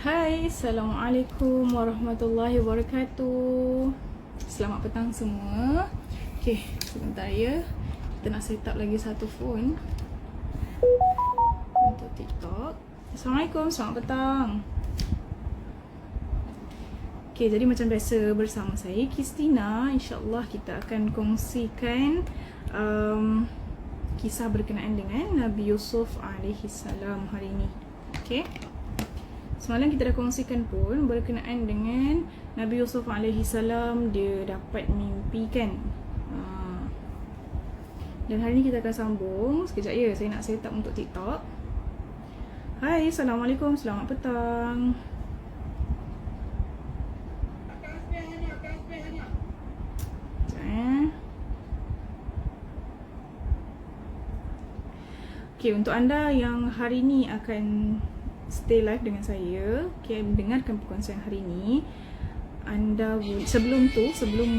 Hai, Assalamualaikum warahmatullahi wabarakatuh. Selamat petang semua. Okay, sebentar ya. Kita nak set up lagi satu phone untuk TikTok. Assalamualaikum, selamat petang. Okay, jadi macam biasa bersama saya Kristina. InsyaAllah kita akan kongsikan kisah berkenaan dengan Nabi Yusuf alaihi salam hari ini. Okay. Semalam kita dah kongsikan pun berkenaan dengan Nabi Yusuf alaihi salam, dia dapat mimpi kan. Dan hari ni kita akan sambung. Sekejap ya, saya nak set up untuk TikTok. Hai, Assalamualaikum, selamat petang. Okay, untuk anda yang hari ni akan stay live dengan saya, okay, dengarkan perkongsian hari ni. Anda sebelum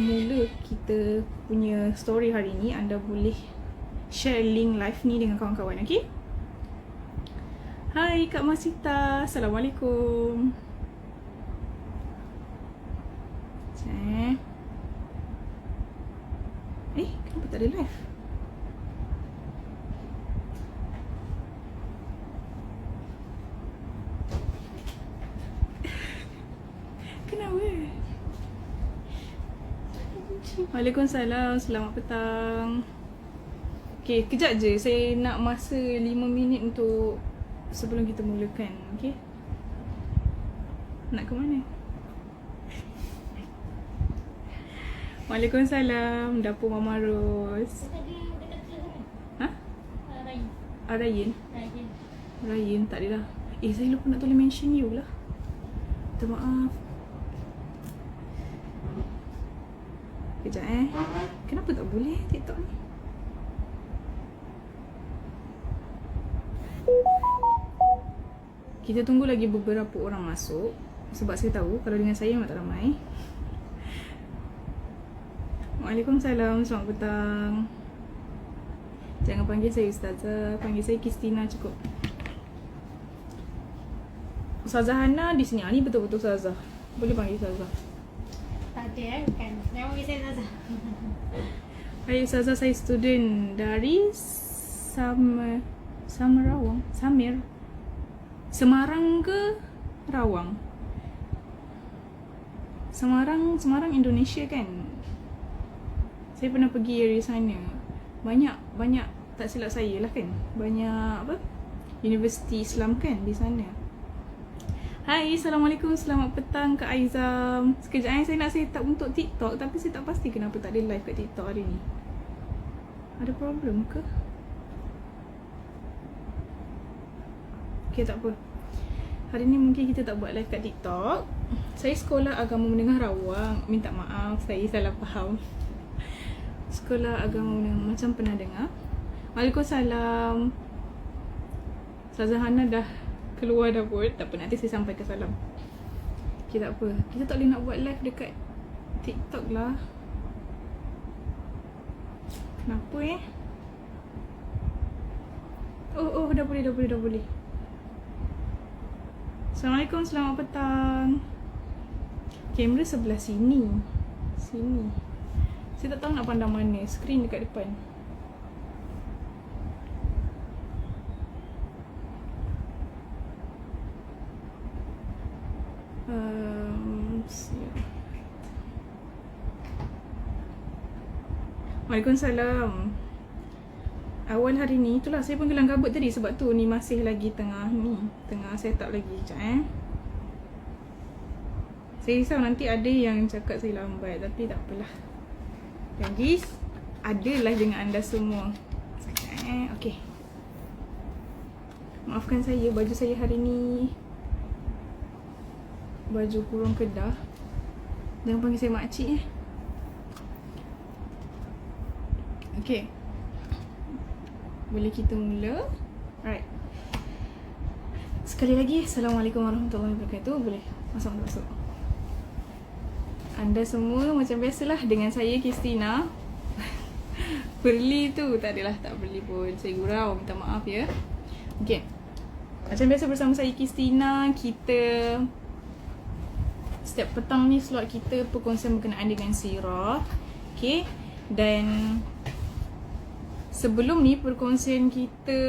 mula kita punya story hari ni, anda boleh share link live ni dengan kawan-kawan, okay? Hai Kak Masita, Assalamualaikum. Kenapa tak ada live? Kenapa? Waalaikumsalam, selamat petang. Okay, kejap je, saya nak masa 5 minit untuk sebelum kita mulakan, okay? Nak ke mana? Waalaikumsalam, dapur Mama Ros. Ha? Rayin? Rayin, tak ada dah. Saya lupa nak tulis mention you lah. Minta maaf. Kejap kenapa tak boleh TikTok ni? Kita tunggu lagi beberapa orang masuk. Sebab saya tahu kalau dengan saya memang tak ramai. Waalaikumsalam, selamat petang. Jangan panggil saya Ustazah, panggil saya Kristina cukup. Ustazah Hana di sini. Ni betul-betul Ustazah. Boleh panggil Ustazah. Tak ada bukan. Jangan panggil saya Ustazah. Hai Ustazah, saya student dari Semarang ke Rawang? Semarang Indonesia kan? Saya pernah pergi dari sana. Banyak tak silap saya lah kan. Banyak Universiti Islam kan di sana. Hai, Assalamualaikum, selamat petang Kak Aizam. Sekejap saya nak set up untuk TikTok, tapi saya tak pasti kenapa tak ada live kat TikTok hari ni. Ada problem ke? Okay, tak apa. Hari ni mungkin kita tak buat live kat TikTok. Saya sekolah agama menengah Rawang. Minta maaf, saya salah faham. Sekolah agama menengah, macam pernah dengar. Waalaikumsalam. Ustazah Hana dah keluar dah pun. Tak apa, nanti saya sampaikan salam. Okay, tak apa. Kita tak boleh nak buat live dekat TikTok lah. Kenapa Oh, dah boleh. Assalamualaikum, selamat petang. Kamera sebelah sini. Saya tak tahu nak pandang mana. Skrin dekat depan. Waalaikumsalam. Awal hari ni, itulah saya pun kelang kabut tadi. Sebab tu ni masih lagi tengah set up lagi. Sekejap Saya risau nanti ada yang cakap saya lambat. Tapi tak apalah. Janji ada live dengan anda semua. Sekejap okay. Maafkan saya, baju saya hari ni baju kurung Kedah. Jangan panggil saya makcik Okay, boleh kita mula. Alright. Sekali lagi, Assalamualaikum warahmatullahi wabarakatuh. Boleh masuk. Anda semua macam biasalah dengan saya Kristina. Perli tu tak adalah, tak perli pun. Saya gurau, minta maaf ya. Okay, Macam biasa bersama saya Kristina, kita setiap petang ni slot kita perkongsian berkenaan dengan sirah. Okay, dan sebelum ni perkongsian kita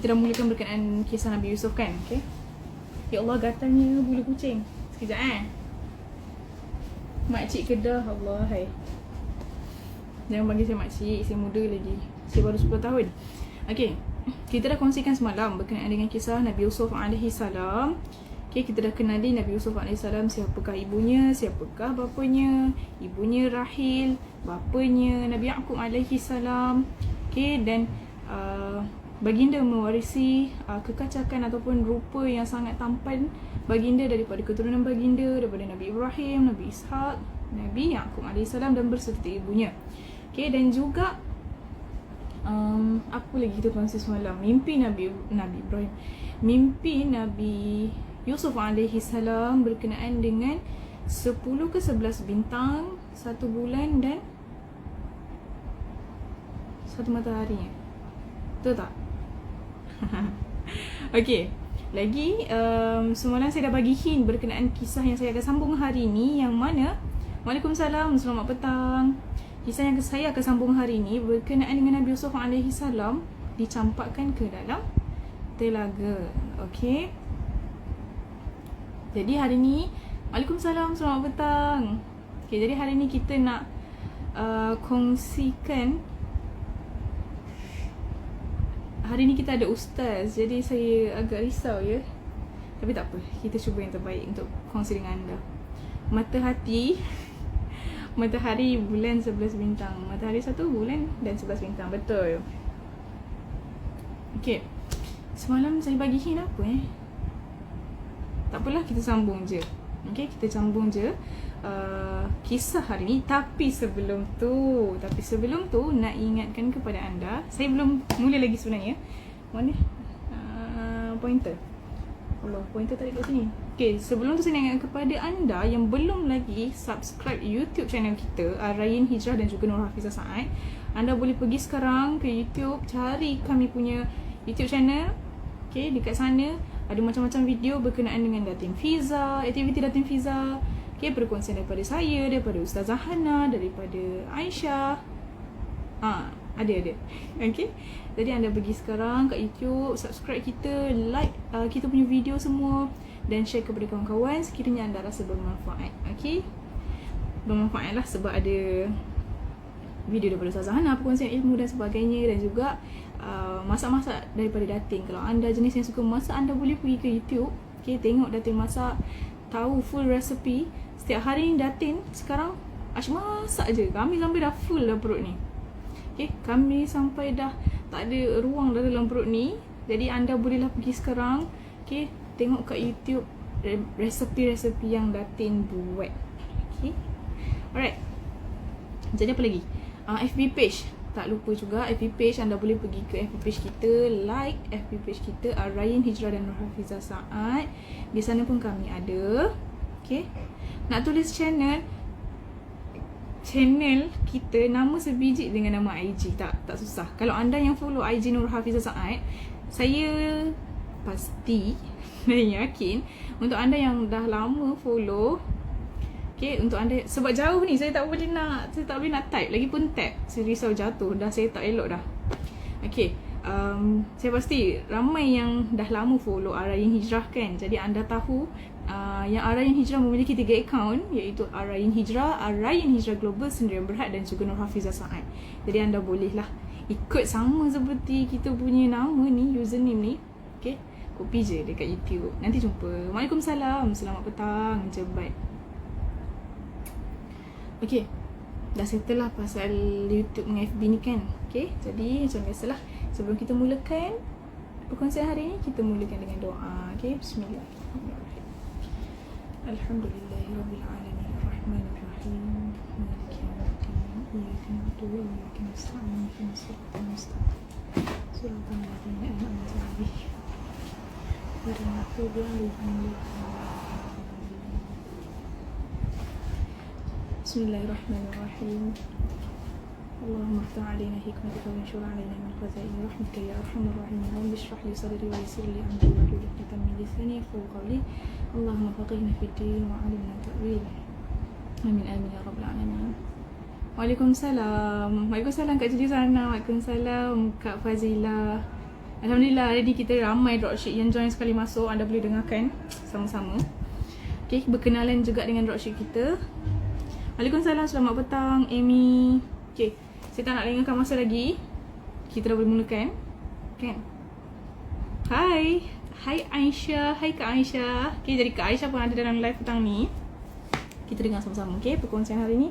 dah mulakan berkenaan kisah Nabi Yusuf kan. Okay, ya Allah gatalnya bulu kucing. Sekejap makcik Kedah, Allah hai. Jangan panggil saya makcik, saya muda lagi. Saya baru 10 tahun. Okay, kita dah kongsikan semalam berkenaan dengan kisah Nabi Yusuf AS. Okay, kita dah kenali Nabi Yusuf AS, siapakah ibunya, siapakah bapanya. Ibunya Rahil, bapanya Nabi Yaqub AS. Okay, dan baginda mewarisi kekacakan ataupun rupa yang sangat tampan baginda daripada keturunan baginda, daripada Nabi Ibrahim, Nabi Ishaq, Nabi Yaqub AS dan berserta ibunya. Okay, dan juga apa lagi kita kongsi semalam? Mimpi Nabi Ibrahim, mimpi Nabi Yusuf AS berkenaan dengan 10 ke 11 bintang, 1 bulan dan 1 matahari. Betul tak? Okay, lagi semalam saya dah bagi hint berkenaan kisah yang saya akan sambung hari ni, yang mana Waalaikumsalam, selamat petang. Kisah yang saya akan sambung hari ni berkenaan dengan Nabi Yusuf AS dicampakkan ke dalam telaga. Okay, jadi hari ni Waalaikumsalam, selamat petang. Okay, jadi hari ni kita nak kongsikan. Hari ni kita ada ustaz, jadi saya agak risau ya. Tapi tak apa, kita cuba yang terbaik untuk kongsi dengan anda. Mata hati, matahari, bulan, 11 bintang. Matahari 1 bulan dan 11 bintang. Betul. Okay, semalam saya bagi hint apa tak apalah, kita sambung je. Okay, kita sambung je kisah hari ni. Tapi sebelum tu nak ingatkan kepada anda, saya belum mula lagi sebenarnya. Mana pointer? Allah, pointer tarik kat sini. Okay, sebelum tu saya nak ingatkan kepada anda yang belum lagi subscribe YouTube channel kita, Ar-Rayyan Hijrah dan juga Nur Hafizah Saad, anda boleh pergi sekarang ke YouTube, cari kami punya YouTube channel. Okay, dekat sana ada macam-macam video berkenaan dengan Datin Fiza, aktiviti Datin Fiza. Okay, perkongsian daripada saya, daripada Ustazah Hana, daripada Aisyah. Ada. Okay, jadi anda pergi sekarang kat YouTube, subscribe kita, like kita punya video semua dan share kepada kawan-kawan sekiranya anda rasa bermanfaat. Okay, bermanfaat lah sebab ada video daripada Ustazah Hana, perkongsian ilmu dan sebagainya, dan juga masak-masak daripada Datin. Kalau anda jenis yang suka masak, anda boleh pergi ke YouTube. Okay, tengok Datin masak, tahu full recipe. Setiap hari ni Datin sekarang asyik masak je. Kami sampai dah full dah perut ni. Okay, kami sampai dah tak ada ruang dah dalam perut ni. Jadi anda bolehlah pergi sekarang, okay, tengok kat YouTube resepi-resepi yang Datin buat. Okay, alright. Jadi apa lagi? FB page, tak lupa juga FB page. Anda boleh pergi ke FB page kita, like FB page kita, Ar-Rayyan Hijrah dan Nur Hafizah Saad. Di sana pun kami ada. Okay, nak tulis channel kita nama sebiji dengan nama IG, tak susah. Kalau anda yang follow IG Nur Hafizah Saad, saya pasti dan yakin untuk anda yang dah lama follow, okay, untuk anda, sebab jauh ni saya tak boleh nak type, lagipun tab saya risau jatuh, dah saya tak elok dah. Okay, saya pasti ramai yang dah lama follow Ar-Rayyan Hijrah kan. Jadi anda tahu yang Ar-Rayyan Hijrah memiliki 3 akaun, iaitu Ar-Rayyan Hijrah, Ar-Rayyan Hijrah Global, Sendirian Berhad dan juga Nur Hafizah Saad. Jadi anda bolehlah ikut sama seperti kita punya nama ni, username ni. Okay, copy je dekat YouTube. Nanti jumpa. Waalaikumsalam, selamat petang, jebat. Okay, dah settle lah pasal YouTube dengan FB ni kan. Okay, jadi macam biasalah, sebelum kita mulakan perkongsian hari ni, kita mulakan dengan doa. Okay, bismillahirrahmanirrahim. Alhamdulillahirabbil alamin, arrahmanirrahim, maliki yaumiddin, iyyaka na'budu wa iyyaka nasta'in, ihdinas siratal mustaqim, siratal ladzina an'amta 'alaihim, ghairil maghdubi 'alaihim. Bismillahirrahmanirrahim. Allahumma aftah alaina hikmatika wa anshur alaina min khazaini rahmatika ya arhamar rahimin. Rabbi shrah li sadri wa yassir li amri wahlul 'uqdatam min lisani yafqahu qawli. Allahumma faqihna fid din wa 'allimna ta'wil. Amin amin ya rabbal alamin. Waalaikumsalam. Waalaikumsalam Kak Judy Sana. Waalaikumsalam Kak Fazila. Alhamdulillah hari ni kita ramai dropship yang join sekali masuk. Anda boleh dengarkan sama-sama. Okay, berkenalan juga dengan dropship kita. Waalaikumsalam, selamat petang Amy. Okay, saya tak nak lengahkan masa lagi. Kita dah boleh mulakan, kan? Hai. Hai Aisyah. Hai Kak Aisyah. Okay, jadi Kak Aisyah pun ada dalam live petang ni. Kita dengar sama-sama, okay, perkongsian hari ni.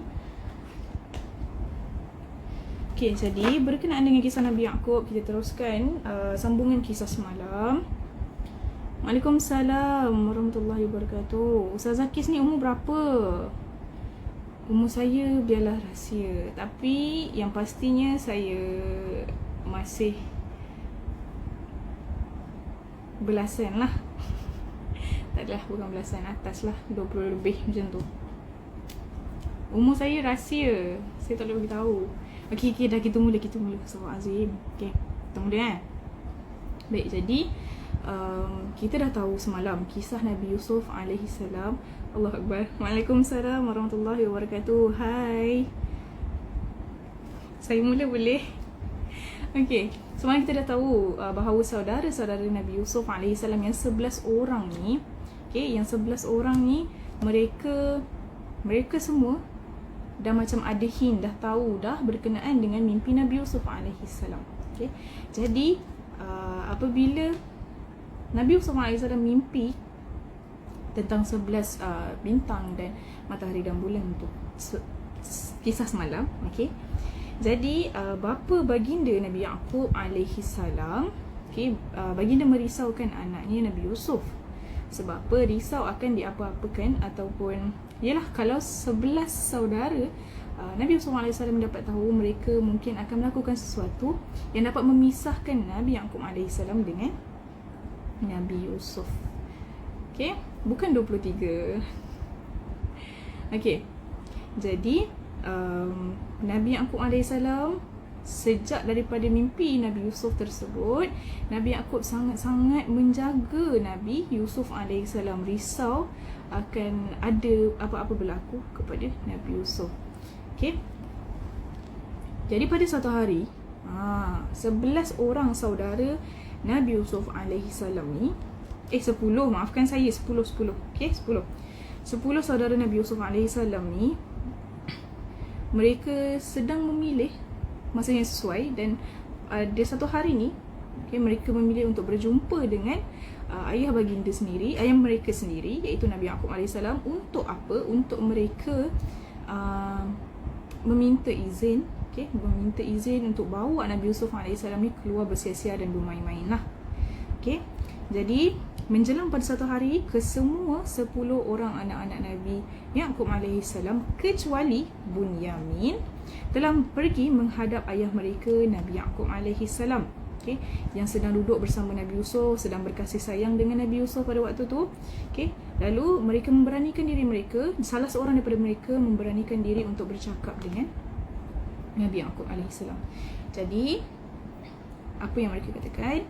Okay, jadi berkenaan dengan kisah Nabi Yaqub, kita teruskan sambungan kisah semalam. Waalaikumsalam warahmatullahi wabarakatuh. Ustazah Kis ni umur berapa? Umur saya biarlah rahsia. Tapi yang pastinya saya masih belasan lah. Tak adalah, bukan belasan, atas lah, 20 lebih macam tu. Umur saya rahsia. Saya tak boleh beritahu. Okay, dah kita mula. Astagfirullahalazim. Okay, kita mula Baik, jadi kita dah tahu semalam kisah Nabi Yusuf alaihi salam. Allah Akbar. Waalaikumsalam warahmatullahi wabarakatuh. Hai. Saya mula boleh? Okay, semalam kita dah tahu bahawa saudara-saudara Nabi Yusuf alaihi salam yang 11 orang ni, okay, yang 11 orang ni mereka semua dah macam ada hint, dah tahu dah berkenaan dengan mimpi Nabi Yusuf alaihi salam. Okay, jadi apabila Nabi Yusuf AS mimpi tentang 11 bintang dan matahari dan bulan tu, kisah semalam, okay. Jadi bapa baginda Nabi Yaqub alaihi salam, okay, baginda merisaukan anaknya Nabi Yusuf. Sebab apa? Risau akan diapa-apakan ataupun yalah, kalau 11 saudara Nabi Yusuf AS mendapat tahu mereka mungkin akan melakukan sesuatu yang dapat memisahkan Nabi Yaqub AS dengan Nabi Yusuf. Okay, bukan 23. Okay, jadi Nabi Yaqub AS sejak daripada mimpi Nabi Yusuf tersebut, Nabi Yaqub sangat-sangat menjaga Nabi Yusuf AS, risau akan ada apa-apa berlaku kepada Nabi Yusuf. Okay, jadi pada suatu hari 11 orang saudara Nabi Yusuf alaihi salam ni 10, maafkan saya, 10. Okay, 10 saudara Nabi Yusuf alaihi salam ni mereka sedang memilih masa yang sesuai, dan ada satu hari ni, okay, mereka memilih untuk berjumpa dengan ayah mereka sendiri, iaitu Nabi Yaqub alaihi salam. Untuk apa? Untuk mereka meminta izin, okay, meminta izin untuk bawa Nabi Yusuf AS ni keluar bersia-sia dan bermain-main lah. Okay, jadi menjelang pada satu hari, kesemua 10 orang anak-anak Nabi Yaqub AS kecuali Bunyamin telah pergi menghadap ayah mereka Nabi Yaqub AS, okay, yang sedang duduk bersama Nabi Yusuf, sedang berkasih sayang dengan Nabi Yusuf pada waktu tu. Okay, lalu mereka memberanikan diri mereka, salah seorang daripada mereka memberanikan diri untuk bercakap dengan Nabi Yaqub AS. Jadi apa yang mereka katakan?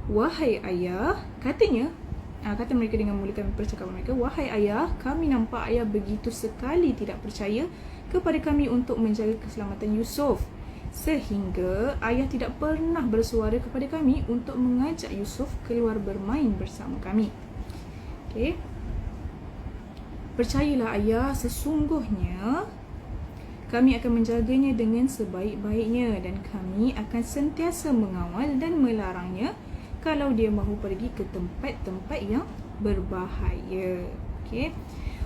Wahai ayah, kata mereka dengan memulakan percakapan mereka, wahai ayah, kami nampak ayah begitu sekali tidak percaya kepada kami untuk menjaga keselamatan Yusuf, sehingga ayah tidak pernah bersuara kepada kami untuk mengajak Yusuf keluar bermain bersama kami. Okay, percayalah ayah, sesungguhnya kami akan menjaganya dengan sebaik-baiknya, dan kami akan sentiasa mengawal dan melarangnya kalau dia mahu pergi ke tempat-tempat yang berbahaya. Okay,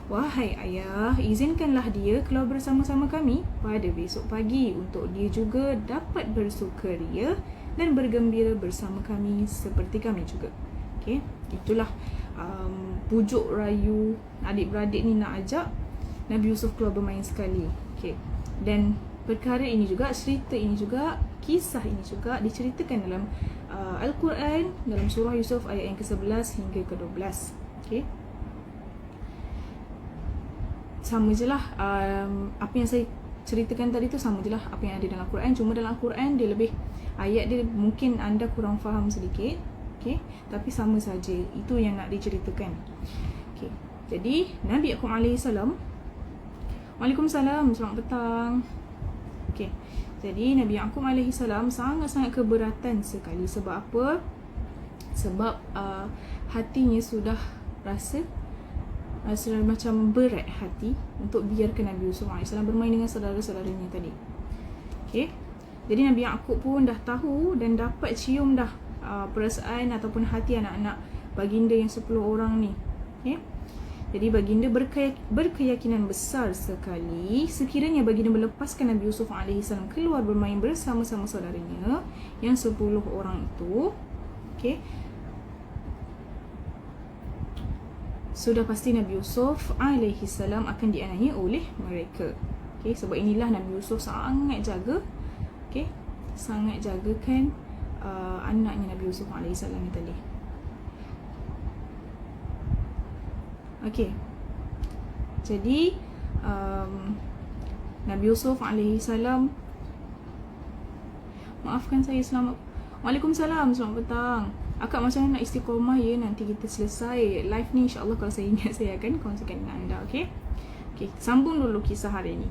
wahai ayah, izinkanlah dia keluar bersama-sama kami pada besok pagi untuk dia juga dapat bersukaria dan bergembira bersama kami seperti kami juga. Okay, itulah pujuk rayu adik-beradik ni nak ajak Nabi Yusuf keluar bermain sekali. Okay, dan perkara ini juga, cerita ini juga, kisah ini juga diceritakan dalam Al-Quran, dalam surah Yusuf ayat yang ke-11 hingga ke-12. Okay, sama je lah apa yang saya ceritakan tadi tu sama je lah apa yang ada dalam Quran. Cuma dalam Quran dia lebih, ayat dia mungkin anda kurang faham sedikit, okay? Tapi sama saja, itu yang nak diceritakan. Okay. Jadi Nabi Yaqub AS, Waalaikumsalam, selamat petang. Okay. Jadi Nabi Yaqub AS sangat-sangat keberatan sekali. Sebab apa? Sebab hatinya sudah rasa macam berat hati untuk biarkan Nabi Yusuf AS bermain dengan saudara-saudaranya tadi. Okay. Jadi Nabi Yaqub pun dah tahu dan dapat cium dah perasaan ataupun hati anak-anak baginda yang 10 orang ni. Okay. Jadi baginda berkeyakinan besar sekali sekiranya baginda melepaskan Nabi Yusuf AS keluar bermain bersama-sama saudaranya yang 10 orang itu, okay, sudah pasti Nabi Yusuf AS akan dianiaya oleh mereka. Okay, sebab inilah Nabi Yusuf sangat jaga, okay, sangat jagakan anaknya Nabi Yusuf AS ni tadi. Okay. Jadi Nabi Yusuf AS, maafkan saya, Waalaikumsalam, selamat petang. Akak macam mana nak istiqomah ya, nanti kita selesai live ni insyaAllah. Kalau saya ingat saya akan kongsikan dengan anda. Okay. Okay, sambung dulu kisah hari ni.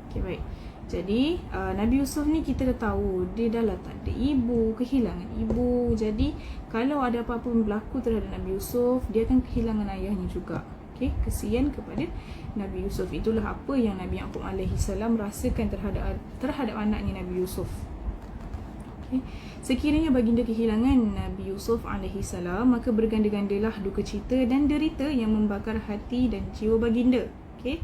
Okay, baik. Jadi Nabi Yusuf ni kita dah tahu dia dah lah tak ada ibu, kehilangan ibu. Jadi kalau ada apa-apa berlaku terhadap Nabi Yusuf, dia akan kehilangan ayahnya juga. Okay, kesian kepada Nabi Yusuf. Itulah apa yang Nabi Yaqub AS rasakan terhadap anaknya Nabi Yusuf. Okay. Sekiranya baginda kehilangan Nabi Yusuf AS, maka berganda-gandalah duka cita dan derita yang membakar hati dan jiwa baginda. Okay.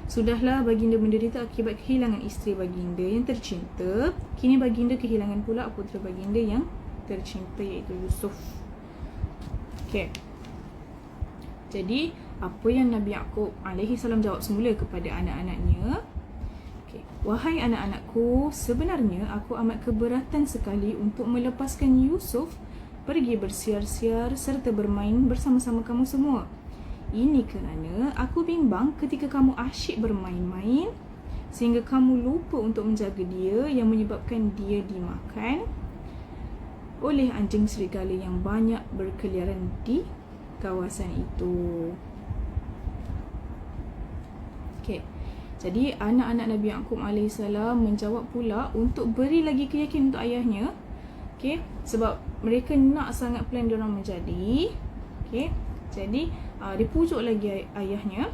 Sudahlah baginda menderita akibat kehilangan isteri baginda yang tercinta. Kini baginda kehilangan pula putera baginda yang tercinta, iaitu Yusuf. Okay. Jadi apa yang Nabi Yaqub AS jawab semula kepada anak-anaknya? Okay. Wahai anak-anakku, sebenarnya aku amat keberatan sekali untuk melepaskan Yusuf pergi bersiar-siar serta bermain bersama-sama kamu semua. Ini kerana aku bimbang ketika kamu asyik bermain-main sehingga kamu lupa untuk menjaga dia, yang menyebabkan dia dimakan oleh anjing serigala yang banyak berkeliaran di kawasan itu. Okay. Jadi anak-anak Nabi Yaqub AS menjawab pula untuk beri lagi keyakinan untuk ayahnya. Okay. Sebab mereka nak sangat plan diorang menjadi. Okay. Jadi dia pujuk lagi ayahnya,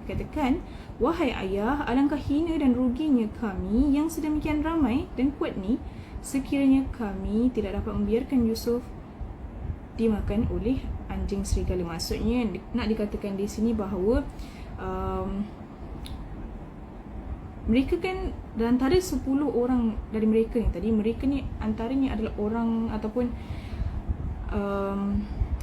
katakan, wahai ayah, alangkah hina dan ruginya kami yang sedemikian ramai dan kuat ni sekiranya kami tidak dapat membiarkan Yusuf dimakan oleh anjing serigala. Maksudnya nak dikatakan di sini bahawa mereka kan antara 10 orang dari mereka ni tadi, mereka ni antaranya adalah orang ataupun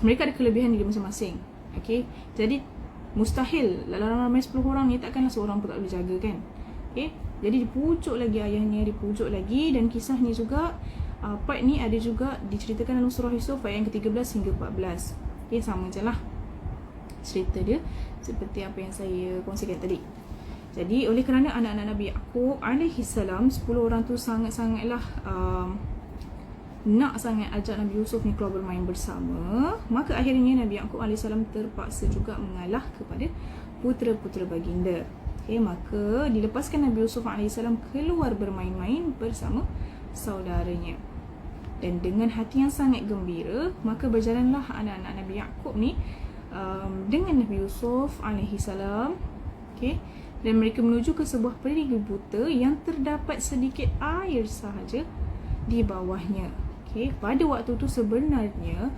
mereka ada kelebihan diri masing-masing. Okay, jadi mustahil dalam ramai 10 orang ni takkanlah seorang pun tak boleh jaga kan. Okay, jadi dipujuk lagi ayahnya, dipujuk lagi. Dan kisah ni juga part ni ada juga diceritakan dalam surah Yusuf ayat yang ke-13 hingga 14. Okay, sama je lah cerita dia seperti apa yang saya kongsikan tadi. Jadi oleh kerana anak-anak Nabi Yaqub AS 10 orang tu sangat-sangatlah nak sangat ajak Nabi Yusuf ni keluar bermain bersama, maka akhirnya Nabi Yaqub AS terpaksa juga mengalah kepada putera-putera baginda. Okay, maka dilepaskan Nabi Yusuf AS keluar bermain-main bersama saudaranya. Dan dengan hati yang sangat gembira, maka berjalanlah anak-anak Nabi Yaqub ni dengan Nabi Yusuf AS. Okay, dan mereka menuju ke sebuah perigi buta yang terdapat sedikit air sahaja di bawahnya. Okay, pada waktu tu sebenarnya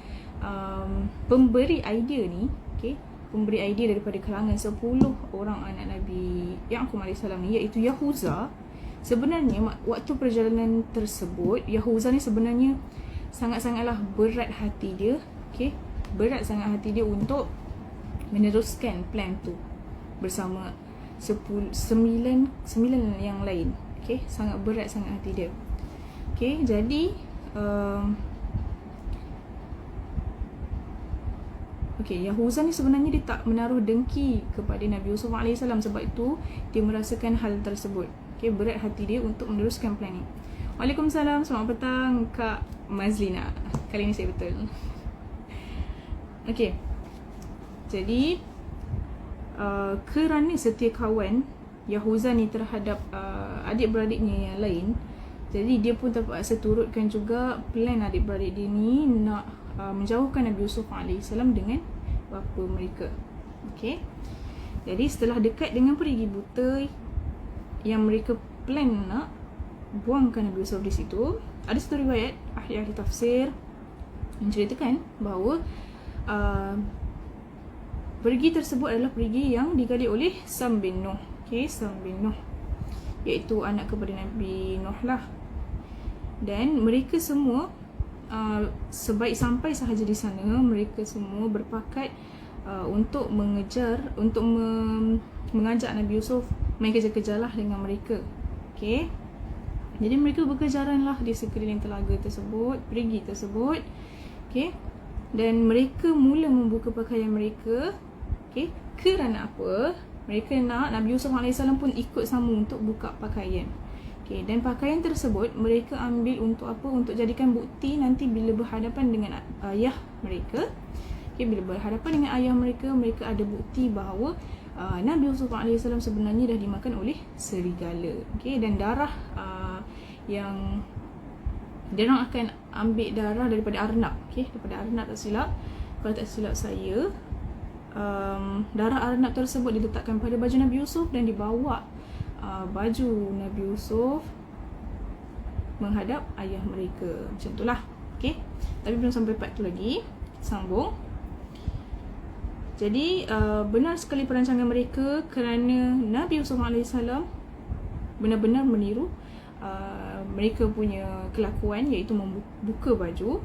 pemberi idea ni, okay, pemberi idea daripada kalangan 10 orang anak Nabi Yaqub AS ni, iaitu Yahuza. Sebenarnya waktu perjalanan tersebut, Yahuza ni sebenarnya sangat-sangatlah berat hati dia. Okay, berat sangat hati dia untuk meneruskan plan tu bersama 9 yang lain. Okay, sangat berat sangat hati dia. Okay, jadi Yahuza ni sebenarnya dia tak menaruh dengki kepada Nabi Yusuf AS, sebab itu dia merasakan hal tersebut. Okay, berat hati dia untuk meneruskan plan ni. Waalaikumsalam, selamat petang Kak Mazlina. Kali ni saya betul. Okay, jadi kerana setia kawan Yahuza ni terhadap adik-beradiknya yang lain, jadi dia pun terpaksa turutkan juga plan adik-beradik dia ni nak menjauhkan Nabi Yusuf AS dengan bapa mereka. Okay, jadi setelah dekat dengan perigi buta yang mereka plan nak buangkan Nabi Yusuf di situ, ada satu riwayat ahli-ahli tafsir menceritakan bahawa perigi tersebut adalah perigi yang digali oleh Sam bin Nuh. Okay, Sam bin Nuh, iaitu anak kepada Nabi Nuh lah. Dan mereka semua sebaik sampai sahaja di sana, mereka semua berpakat untuk mengejar, untuk mengajak Nabi Yusuf main kejar-kejar lah dengan mereka. Okay, jadi mereka berkejaran lah di sekeliling telaga tersebut, perigi tersebut. Okay, dan mereka mula membuka pakaian mereka. Okay, kerana apa? Mereka nak Nabi Yusuf AS pun ikut sama untuk buka pakaian. Okay, dan pakaian tersebut mereka ambil untuk apa? Untuk jadikan bukti nanti bila berhadapan dengan ayah mereka. Okay, bila berhadapan dengan ayah mereka, mereka ada bukti bahawa Nabi Yusuf AS sebenarnya dah dimakan oleh serigala. Okay, dan darah yang dia orang akan ambil darah daripada arnab. Okay, daripada arnab tak silap. Kalau tak silap saya, darah arnab tersebut diletakkan pada baju Nabi Yusuf dan dibawa baju Nabi Yusuf menghadap ayah mereka. Macam itulah. Okay, tapi belum sampai part tu lagi. Sambung. Jadi benar sekali perancangan mereka kerana Nabi Yusuf AS benar-benar meniru mereka punya kelakuan, iaitu membuka baju.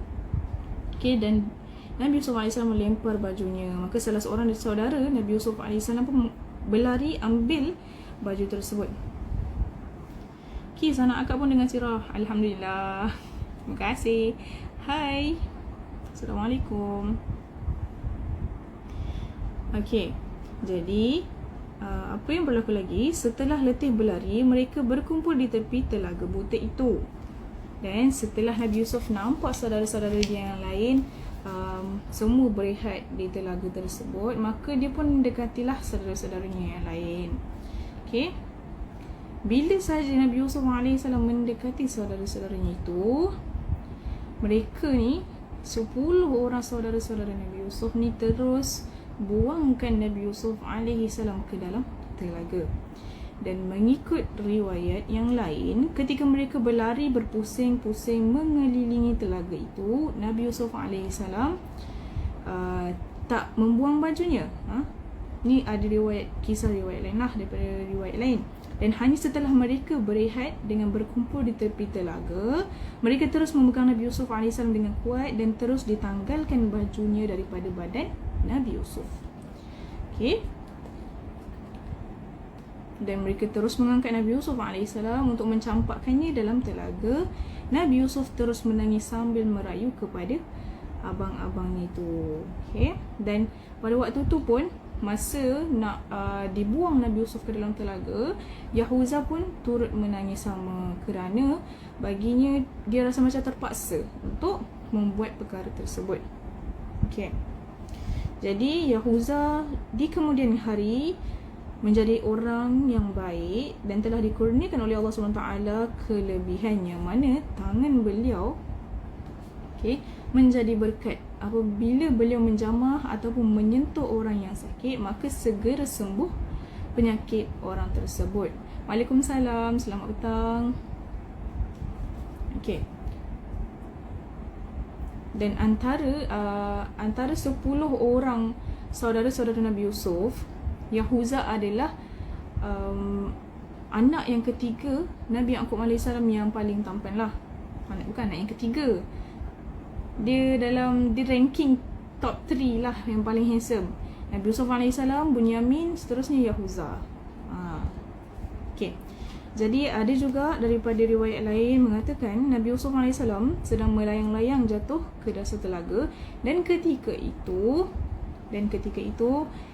Okay, dan Nabi Yusuf AS melempar bajunya. Maka salah seorang dari saudara Nabi Yusuf AS pun berlari ambil baju tersebut. Okay, sanak akak pun dengan sirah. Alhamdulillah. Terima kasih. Hai. Assalamualaikum. Okay, jadi apa yang berlaku lagi? Setelah letih berlari, mereka berkumpul di tepi telaga buta itu. Dan setelah Nabi Yusuf nampak saudara-saudara dia yang lain semua berehat di telaga tersebut, maka dia pun mendekatilah saudara-saudaranya yang lain. Okay, bila sahaja Nabi Yusuf AS mendekati saudara-saudaranya itu, mereka ni 10 orang saudara-saudara Nabi Yusuf ni terus buangkan Nabi Yusuf AS ke dalam telaga. Dan mengikut riwayat yang lain, ketika mereka berlari berpusing-pusing mengelilingi telaga itu, Nabi Yusuf AS tak membuang bajunya. Ni ada kisah riwayat lain lah daripada riwayat lain. Dan hanya setelah mereka berehat dengan berkumpul di tepi telaga, mereka terus memegang Nabi Yusuf AS dengan kuat dan terus ditanggalkan bajunya daripada badan Nabi Yusuf. Okay, dan mereka terus mengangkat Nabi Yusuf AS untuk mencampakkannya dalam telaga. Nabi Yusuf terus menangis sambil merayu kepada abang-abangnya itu. Okay, dan pada waktu tu pun, masa nak dibuang Nabi Yusuf ke dalam telaga, Yahuza pun turut menangis sama, kerana baginya dia rasa macam terpaksa untuk membuat perkara tersebut. Okay, jadi Yahuza di kemudian hari menjadi orang yang baik dan telah dikurniakan oleh Allah SWT kelebihan yang mana tangan beliau menjadi berkat. Apabila beliau menjamah ataupun menyentuh orang yang sakit, maka segera sembuh penyakit orang tersebut. Waalaikumsalam, selamat petang. Okay, dan antara 10 orang saudara-saudara Nabi Yusuf, Yahuza adalah anak yang ketiga Nabi Yaqub AS yang paling tampan lah. Bukan anak yang ketiga, dia ranking top 3 lah, yang paling handsome. Nabi Yusuf AS, Bunyamin, seterusnya Yahuza. Okay, jadi ada juga daripada riwayat lain mengatakan Nabi Yusuf AS sedang melayang-layang jatuh ke dasar telaga, dan ketika itu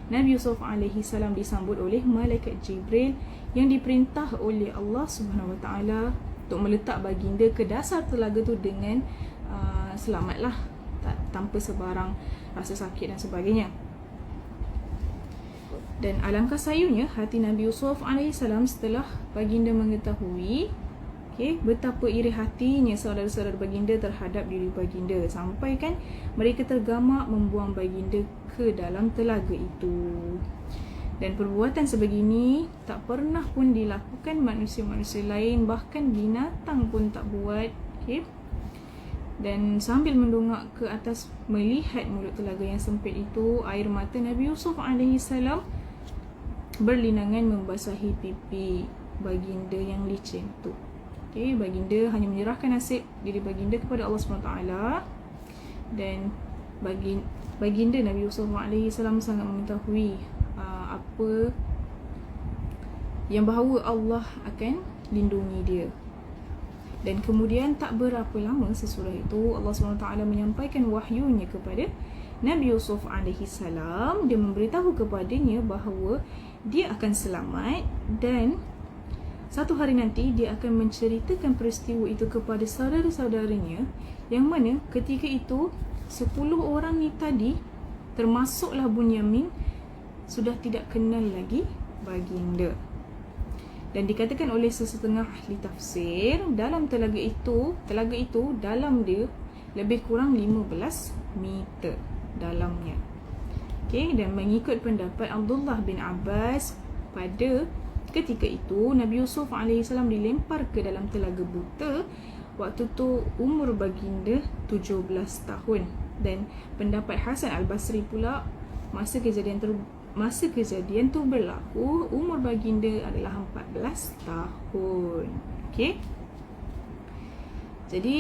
Nabi Yusuf AS disambut oleh malaikat Jibril yang diperintah oleh Allah Subhanahu Wa Taala untuk meletak baginda ke dasar telaga tu dengan selamatlah, tanpa sebarang rasa sakit dan sebagainya. Dan alangkah sayunya hati Nabi Yusuf AS setelah baginda mengetahui betapa iri hatinya saudara-saudara baginda terhadap diri baginda, sampai kan mereka tergamak membuang baginda ke dalam telaga itu. Dan perbuatan sebegini tak pernah pun dilakukan manusia-manusia lain, bahkan binatang pun tak buat. Dan sambil mendongak ke atas melihat mulut telaga yang sempit itu, air mata Nabi Yusuf AS berlinangan membasahi pipi baginda yang licin tu. Baginda hanya menyerahkan nasib diri baginda kepada Allah SWT. Dan baginda Nabi Yusuf AS sangat mengetahui apa yang bahawa Allah akan lindungi dia. Dan kemudian tak berapa lama sesudah itu Allah SWT menyampaikan wahyunya kepada Nabi Yusuf AS. Dia memberitahu kepadanya bahawa dia akan selamat, dan satu hari nanti dia akan menceritakan peristiwa itu kepada saudara-saudaranya, yang mana ketika itu 10 orang ni tadi, termasuklah Bunyamin, sudah tidak kenal lagi baginda. Dan dikatakan oleh sesetengah ahli tafsir, dalam telaga itu dalam dia lebih kurang 15 meter dalamnya. Dan mengikut pendapat Abdullah bin Abbas, pada ketika itu Nabi Yusuf AS dilempar ke dalam telaga buta. Waktu tu umur baginda 17 tahun. Dan pendapat Hasan Al-Basri pula, masa kejadian tu berlaku, umur baginda adalah 14 tahun. Jadi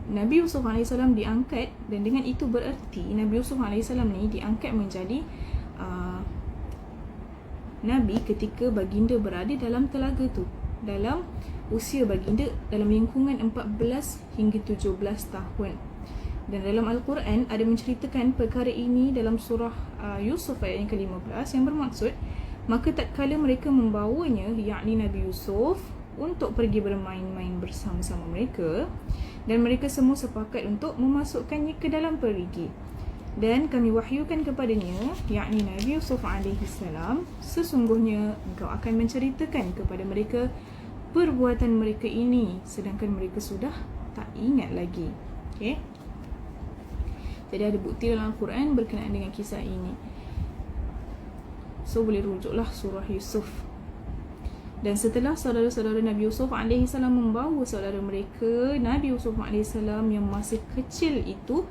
Nabi Yusuf AS diangkat, dan dengan itu bererti Nabi Yusuf AS ni diangkat menjadi Nabi ketika baginda berada dalam telaga tu, dalam usia baginda dalam lingkungan 14 hingga 17 tahun. Dan dalam Al-Quran ada menceritakan perkara ini dalam surah Yusuf ayat yang ke-15, yang bermaksud, maka tak kala mereka membawanya, yakni Nabi Yusuf, untuk pergi bermain-main bersama-sama mereka, dan mereka semua sepakat untuk memasukkannya ke dalam perigi. Dan kami wahyukan kepadanya, yakni Nabi Yusuf AS, sesungguhnya engkau akan menceritakan kepada mereka perbuatan mereka ini, sedangkan mereka sudah tak ingat lagi. Jadi ada bukti dalam Al-Quran berkenaan dengan kisah ini. So boleh rujuklah surah Yusuf. Dan setelah saudara-saudara Nabi Yusuf AS membawa saudara mereka, Nabi Yusuf AS yang masih kecil itu,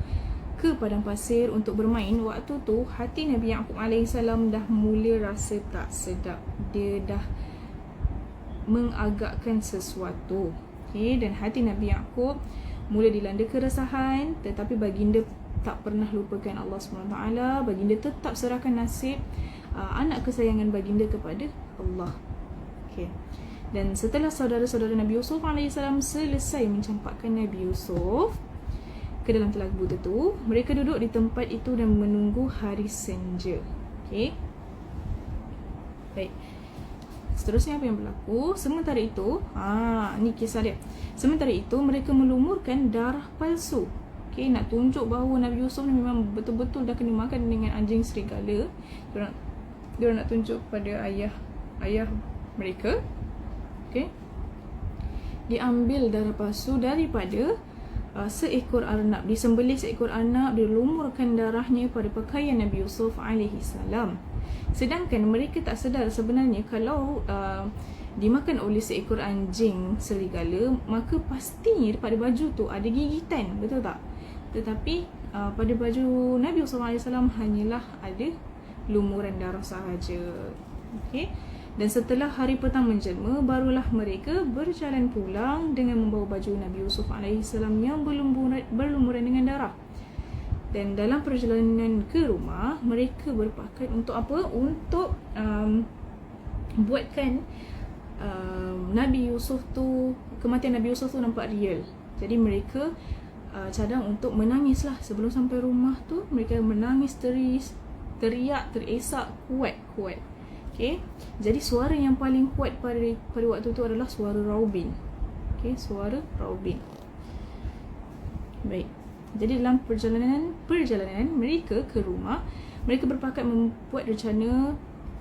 ke padang pasir untuk bermain, waktu tu hati Nabi Yaqub AS dah mula rasa tak sedap. Dia dah mengagakkan sesuatu. Dan hati Nabi Yaqub mula dilanda keresahan, tetapi baginda tak pernah lupakan Allah SWT. Baginda tetap serahkan nasib anak kesayangan baginda kepada Allah. Dan setelah saudara-saudara Nabi Yusuf AS selesai mencampakkan Nabi Yusuf ke dalam telaga buta tu, mereka duduk di tempat itu dan menunggu hari senja. Baik. Seterusnya apa yang berlaku? Sementara itu, ni kisah dia. Sementara itu mereka melumurkan darah palsu. Nak tunjuk bahawa Nabi Yusuf ni memang betul-betul dah kena makan dengan anjing serigala. Diorang nak tunjuk pada ayah mereka. Diambil darah palsu daripada seekor arnab, disembelih seekor arnab, dilumurkan darahnya pada pakaian Nabi Yusuf AS. Sedangkan mereka tak sedar sebenarnya kalau dimakan oleh seekor anjing serigala, maka pastinya pada baju tu ada gigitan, betul tak? Tetapi pada baju Nabi Yusuf AS hanyalah ada lumuran darah sahaja. Dan setelah hari pertama menjelma, barulah mereka berjalan pulang dengan membawa baju Nabi Yusuf AS yang berlumuran dengan darah. Dan dalam perjalanan ke rumah, mereka berpakat untuk apa? Untuk buatkan Nabi Yusuf tu, kematian Nabi Yusuf tu nampak real. Jadi mereka cadang untuk menangislah. Sebelum sampai rumah tu, mereka menangis teriak, teresak kuat-kuat. Okey. Jadi suara yang paling kuat pada waktu itu adalah suara Raubin. Okey, suara Raubin. Baik. Jadi dalam perjalanan mereka ke rumah, mereka berpakat membuat rencana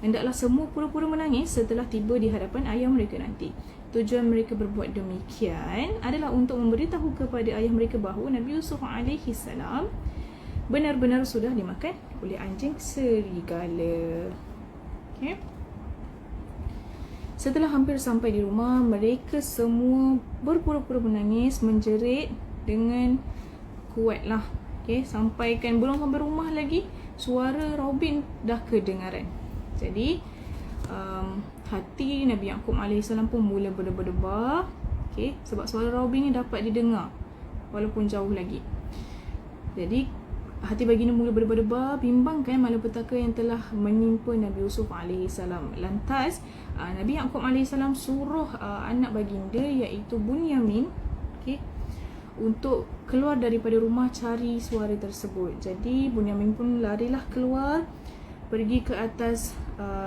hendaklah semua pura-pura menangis setelah tiba di hadapan ayah mereka nanti. Tujuan mereka berbuat demikian adalah untuk memberitahu kepada ayah mereka bahawa Nabi Yusuf alaihi salam benar-benar sudah dimakan oleh anjing serigala. Okey. Setelah hampir sampai di rumah, mereka semua berpura-pura menangis, menjerit dengan kuatlah. Okey, sampaikan belum sampai rumah lagi, suara Raubin dah kedengaran. Jadi hati Nabi Yaqub AS pun mula berdebar-debar. Okey, sebab suara Raubin ni dapat didengar walaupun jauh lagi. Jadi hati baginda mula berdebar-debar, bimbangkan malapetaka yang telah menimpa Nabi Yusuf AS. Lantas Nabi Yaqub AS suruh anak baginda iaitu Bunyamin, okey, untuk keluar daripada rumah cari suara tersebut. Jadi Bunyamin pun larilah keluar, pergi ke atas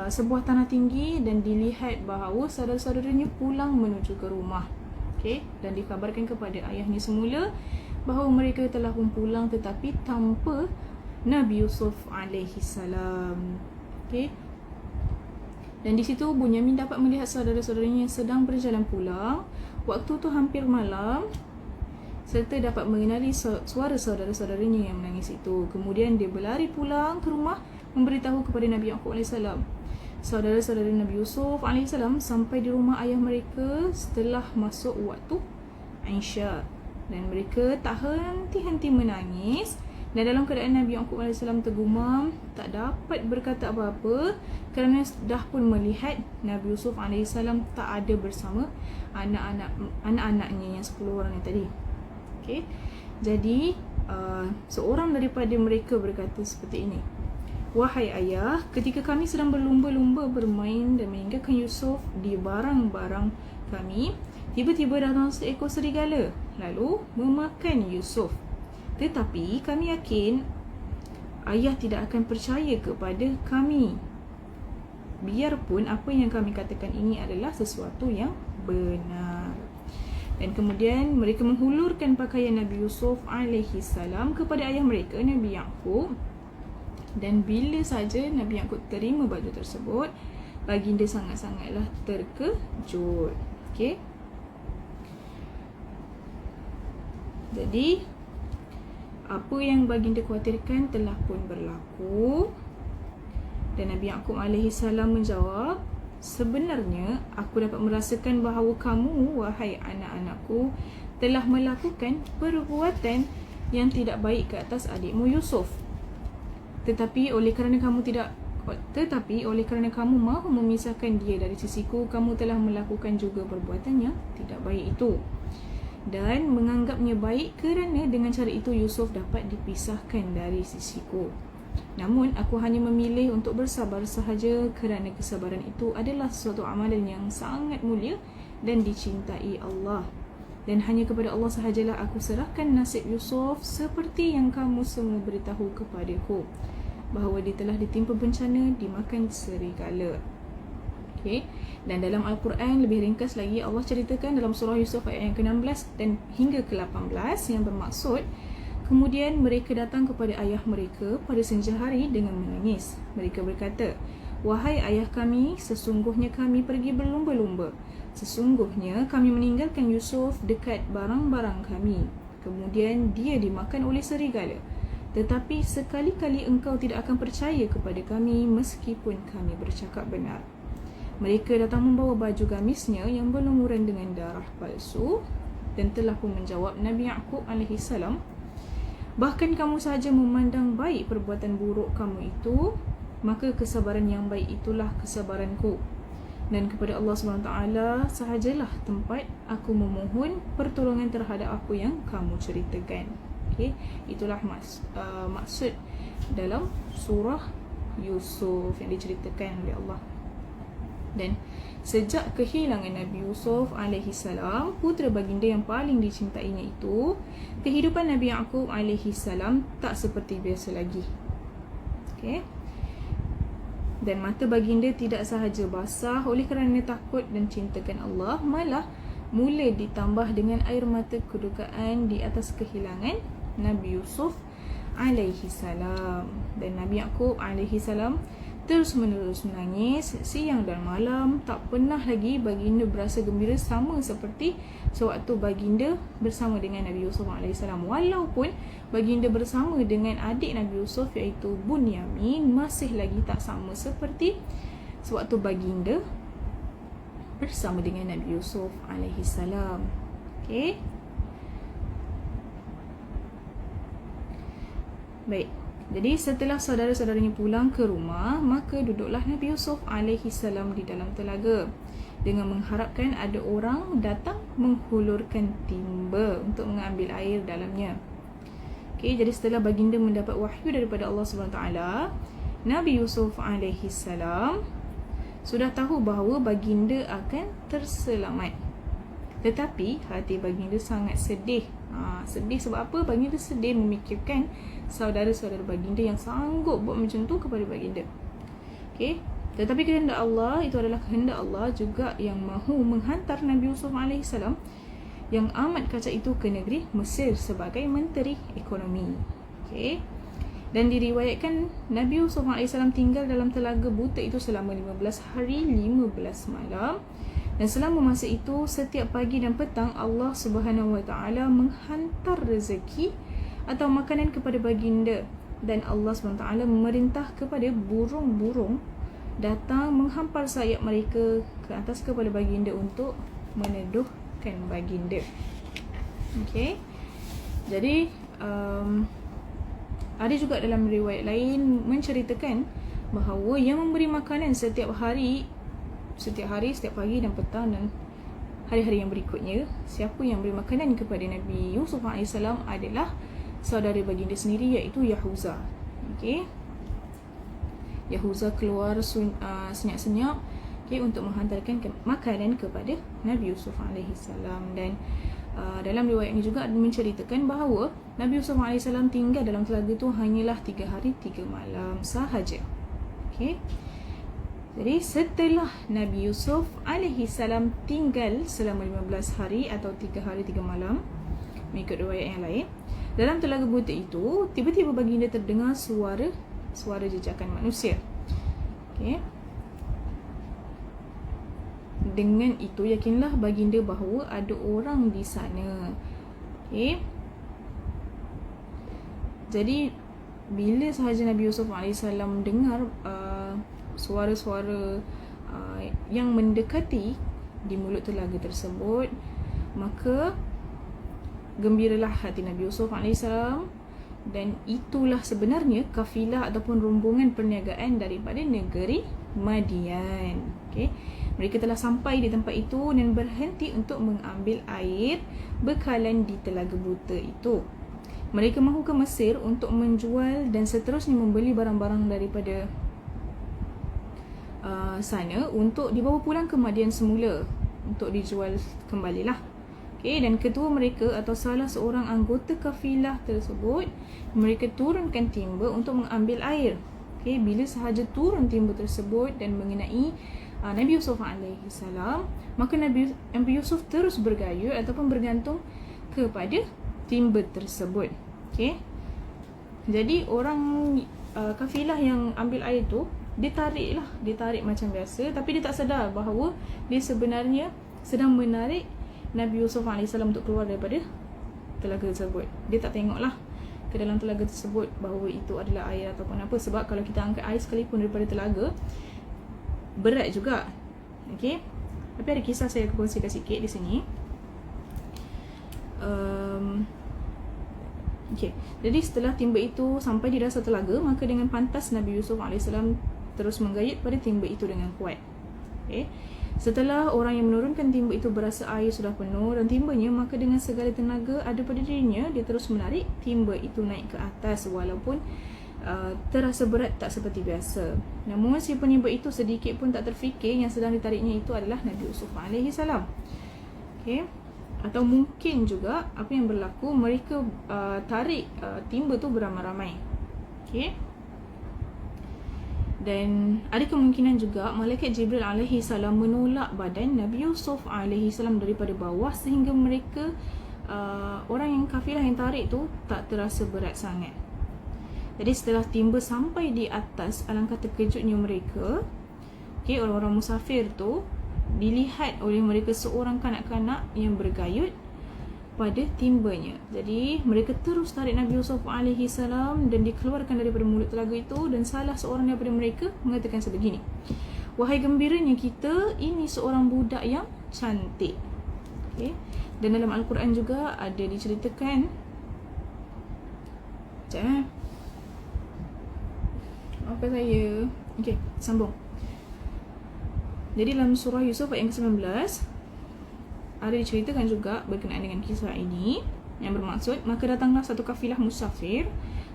sebuah tanah tinggi dan dilihat bahawa saudara-saudaranya pulang menuju ke rumah. Okey, dan dikabarkan kepada ayahnya semula bahawa mereka telah pun pulang tetapi tanpa Nabi Yusuf alaihi salam. Okey. Dan di situ Bunyamin dapat melihat saudara-saudaranya yang sedang berjalan pulang. Waktu tu hampir malam, serta dapat mengenali suara saudara-saudaranya yang menangis itu. Kemudian dia berlari pulang ke rumah memberitahu kepada Nabi Yaqub AS. Saudara-saudara Nabi Yusuf AS sampai di rumah ayah mereka setelah masuk waktu Isya, dan mereka tak henti-henti menangis. Dan dalam keadaan Nabi Yaqub AS tergumam, tak dapat berkata apa-apa kerana dah pun melihat Nabi Yusuf AS tak ada bersama anak-anaknya yang 10 orang yang tadi. Okay. Jadi seorang daripada mereka berkata seperti ini: "Wahai ayah, ketika kami sedang berlumba-lumba bermain dan meninggalkan Yusuf di barang-barang kami, tiba-tiba datang seekor serigala lalu memakan Yusuf. Tetapi kami yakin ayah tidak akan percaya kepada kami, biarpun apa yang kami katakan ini adalah sesuatu yang benar." Dan kemudian mereka menghulurkan pakaian Nabi Yusuf alaihi salam kepada ayah mereka, Nabi Yaqub. Dan bila saja Nabi Yaqub terima baju tersebut, baginda sangat-sangatlah terkejut. Okey. Jadi apa yang baginda khawatirkan telah pun berlaku. Dan Nabi Yaqub alaihi salam menjawab, "Sebenarnya aku dapat merasakan bahawa kamu, wahai anak-anakku, telah melakukan perbuatan yang tidak baik ke atas adikmu Yusuf. Tetapi oleh kerana kamu mahu memisahkan dia dari sisiku, kamu telah melakukan juga perbuatan yang tidak baik itu, dan menganggapnya baik kerana dengan cara itu Yusuf dapat dipisahkan dari sisiku. Namun aku hanya memilih untuk bersabar sahaja kerana kesabaran itu adalah suatu amalan yang sangat mulia dan dicintai Allah. Dan hanya kepada Allah sahajalah aku serahkan nasib Yusuf, seperti yang kamu semua beritahu kepadaku bahawa dia telah ditimpa bencana dimakan serigala." Okay. Dan dalam Al-Quran lebih ringkas lagi, Allah ceritakan dalam surah Yusuf ayat yang ke-16 dan hingga ke-18 yang bermaksud, kemudian mereka datang kepada ayah mereka pada senja hari dengan menangis. Mereka berkata, "Wahai ayah kami, sesungguhnya kami pergi berlumba-lumba. Sesungguhnya kami meninggalkan Yusuf dekat barang-barang kami. Kemudian dia dimakan oleh serigala. Tetapi sekali-kali engkau tidak akan percaya kepada kami meskipun kami bercakap benar." Mereka datang membawa baju gamisnya yang berlumuran dengan darah palsu dan telah pun menjawab Nabi Yaqub alaihi salam, "Bahkan kamu sahaja memandang baik perbuatan buruk kamu itu, maka kesabaran yang baik itulah kesabaranku. Dan kepada Allah SWT sahajalah tempat aku memohon pertolongan terhadap apa yang kamu ceritakan." Okay. Itulah maksud dalam surah Yusuf yang diceritakan oleh Allah. Dan sejak kehilangan Nabi Yusuf alaihi salam, putera baginda yang paling dicintainya itu, kehidupan Nabi Yaqub alaihi salam tak seperti biasa lagi. Okey. Dan mata baginda tidak sahaja basah oleh kerana takut dan cintakan Allah, malah mula ditambah dengan air mata kedukaan di atas kehilangan Nabi Yusuf alaihi salam. Dan Nabi Yaqub alaihi salam terus menerus menangis siang dan malam. Tak pernah lagi baginda berasa gembira sama seperti sewaktu baginda bersama dengan Nabi Yusuf AS. Walaupun baginda bersama dengan adik Nabi Yusuf iaitu Bunyamin, masih lagi tak sama seperti sewaktu baginda bersama dengan Nabi Yusuf AS. Okay. Baik. Jadi setelah saudara-saudaranya pulang ke rumah, maka duduklah Nabi Yusuf AS di dalam telaga dengan mengharapkan ada orang datang menghulurkan timba untuk mengambil air dalamnya. Okay, jadi setelah baginda mendapat wahyu daripada Allah SWT, Nabi Yusuf AS sudah tahu bahawa baginda akan terselamat. Tetapi hati baginda sangat sedih. Sedih sebab apa? Baginda sedih memikirkan saudara-saudara baginda yang sanggup buat macam tu kepada baginda. Okay. Tetapi kehendak Allah, itu adalah kehendak Allah juga yang mahu menghantar Nabi Yusuf AS yang amat kacak itu ke negeri Mesir sebagai menteri ekonomi. Okay. Dan diriwayatkan Nabi Yusuf AS tinggal dalam telaga buta itu selama 15 hari 15 malam. Dan selama masa itu, setiap pagi dan petang Allah Subhanahu Wa Taala menghantar rezeki atau makanan kepada baginda, dan Allah SWT memerintah kepada burung-burung datang menghampar sayap mereka ke atas kepada baginda untuk meneduhkan baginda. Okay. Jadi ada juga dalam riwayat lain menceritakan bahawa yang memberi makanan setiap hari, setiap pagi dan petang dan hari-hari yang berikutnya, siapa yang beri makanan kepada Nabi Yusuf AS adalah saudara baginda sendiri iaitu Yahuza. Okay. Yahuza keluar senyap-senyap, okay, untuk menghantarkan makanan kepada Nabi Yusuf AS. Dan dalam riwayat ini juga menceritakan bahawa Nabi Yusuf AS tinggal dalam telaga itu hanyalah 3 hari 3 malam sahaja. Okay. Jadi setelah Nabi Yusuf AS tinggal selama 15 hari atau 3 hari 3 malam mengikut riwayat yang lain, dalam telaga buta itu tiba-tiba baginda terdengar suara jejakan manusia. Okay. Dengan itu yakinlah baginda bahawa ada orang di sana. Okay. Jadi bila sahaja Nabi Yusuf AS dengar suara-suara yang mendekati di mulut telaga tersebut, maka gembiralah hati Nabi Yusuf AS, dan itulah sebenarnya kafilah ataupun rombongan perniagaan daripada negeri Madian. Okay. Mereka telah sampai di tempat itu dan berhenti untuk mengambil air bekalan di telaga buta itu. Mereka mahu ke Mesir untuk menjual dan seterusnya membeli barang-barang daripada sana untuk dibawa pulang ke Madian semula untuk dijual kembalilah. Okay, dan ketua mereka atau salah seorang anggota kafilah tersebut, mereka turunkan timba untuk mengambil air. Okay, bila sahaja turun timba tersebut dan mengenai Nabi Yusuf AS, maka Nabi Yusuf terus bergayut ataupun bergantung kepada timba tersebut. Okay. Jadi orang kafilah yang ambil air tu ditarik macam biasa, tapi dia tak sedar bahawa dia sebenarnya sedang menarik Nabi Yusuf AS untuk keluar daripada telaga tersebut. Dia tak tengoklah ke dalam telaga tersebut bahawa itu adalah air ataupun apa. Sebab kalau kita angkat air sekalipun daripada telaga, berat juga. Okay. Tapi ada kisah saya kongsikan sikit di sini. Okay. Jadi setelah timba itu sampai di dasar telaga, maka dengan pantas Nabi Yusuf AS terus menggayut pada timba itu dengan kuat. Okay. Setelah orang yang menurunkan timba itu berasa air sudah penuh dan timbanya, maka dengan segala tenaga ada pada dirinya, dia terus menarik timba itu naik ke atas walaupun terasa berat tak seperti biasa. Namun si penimba itu sedikit pun tak terfikir yang sedang ditariknya itu adalah Nabi Yusuf AS. Okay. Atau mungkin juga apa yang berlaku, mereka tarik timba tu beramai-ramai. Okay. Dan ada kemungkinan juga malaikat Jibril alaihi salam menolak badan Nabi Yusuf alaihi salam daripada bawah, sehingga mereka orang yang kafilah yang tarik tu tak terasa berat sangat. Jadi setelah timba sampai di atas, alangkah terkejutnya mereka. Okay, orang-orang musafir tu dilihat oleh mereka seorang kanak-kanak yang bergayut pada timbanya. Jadi mereka terus tarik Nabi Yusuf alaihi salam dan dikeluarkan daripada mulut telaga itu, dan salah seorang daripada mereka mengatakan sebegini: wahai gembiranya kita, ini seorang budak yang cantik. Okay. Dan dalam Al-Quran juga ada diceritakan. Sekejap apa saya. Okay, sambung. Jadi dalam surah Yusuf ayat yang ke-19 ada diceritakan juga berkenaan dengan kisah ini, yang bermaksud, maka datanglah satu kafilah musafir,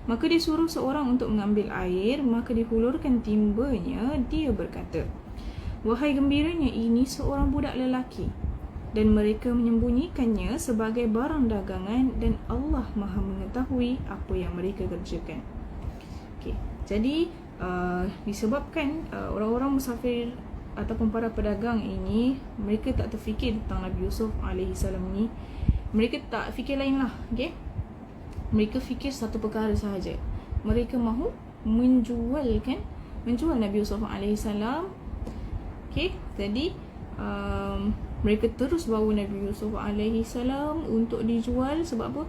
maka disuruh seorang untuk mengambil air, maka dihulurkan timbanya. Dia berkata, wahai gembiranya ini seorang budak lelaki, dan mereka menyembunyikannya sebagai barang dagangan, dan Allah Maha mengetahui apa yang mereka kerjakan. Okay. Jadi disebabkan orang-orang musafir ataupun para pedagang ini, mereka tak terfikir tentang Nabi Yusuf alaihi salam ni. Mereka tak fikir lain lah. Okay? Mereka fikir satu perkara sahaja. Mereka mahu menjual Nabi Yusuf alaihi salam. Okay? Jadi mereka terus bawa Nabi Yusuf alaihi salam untuk dijual. Sebab apa?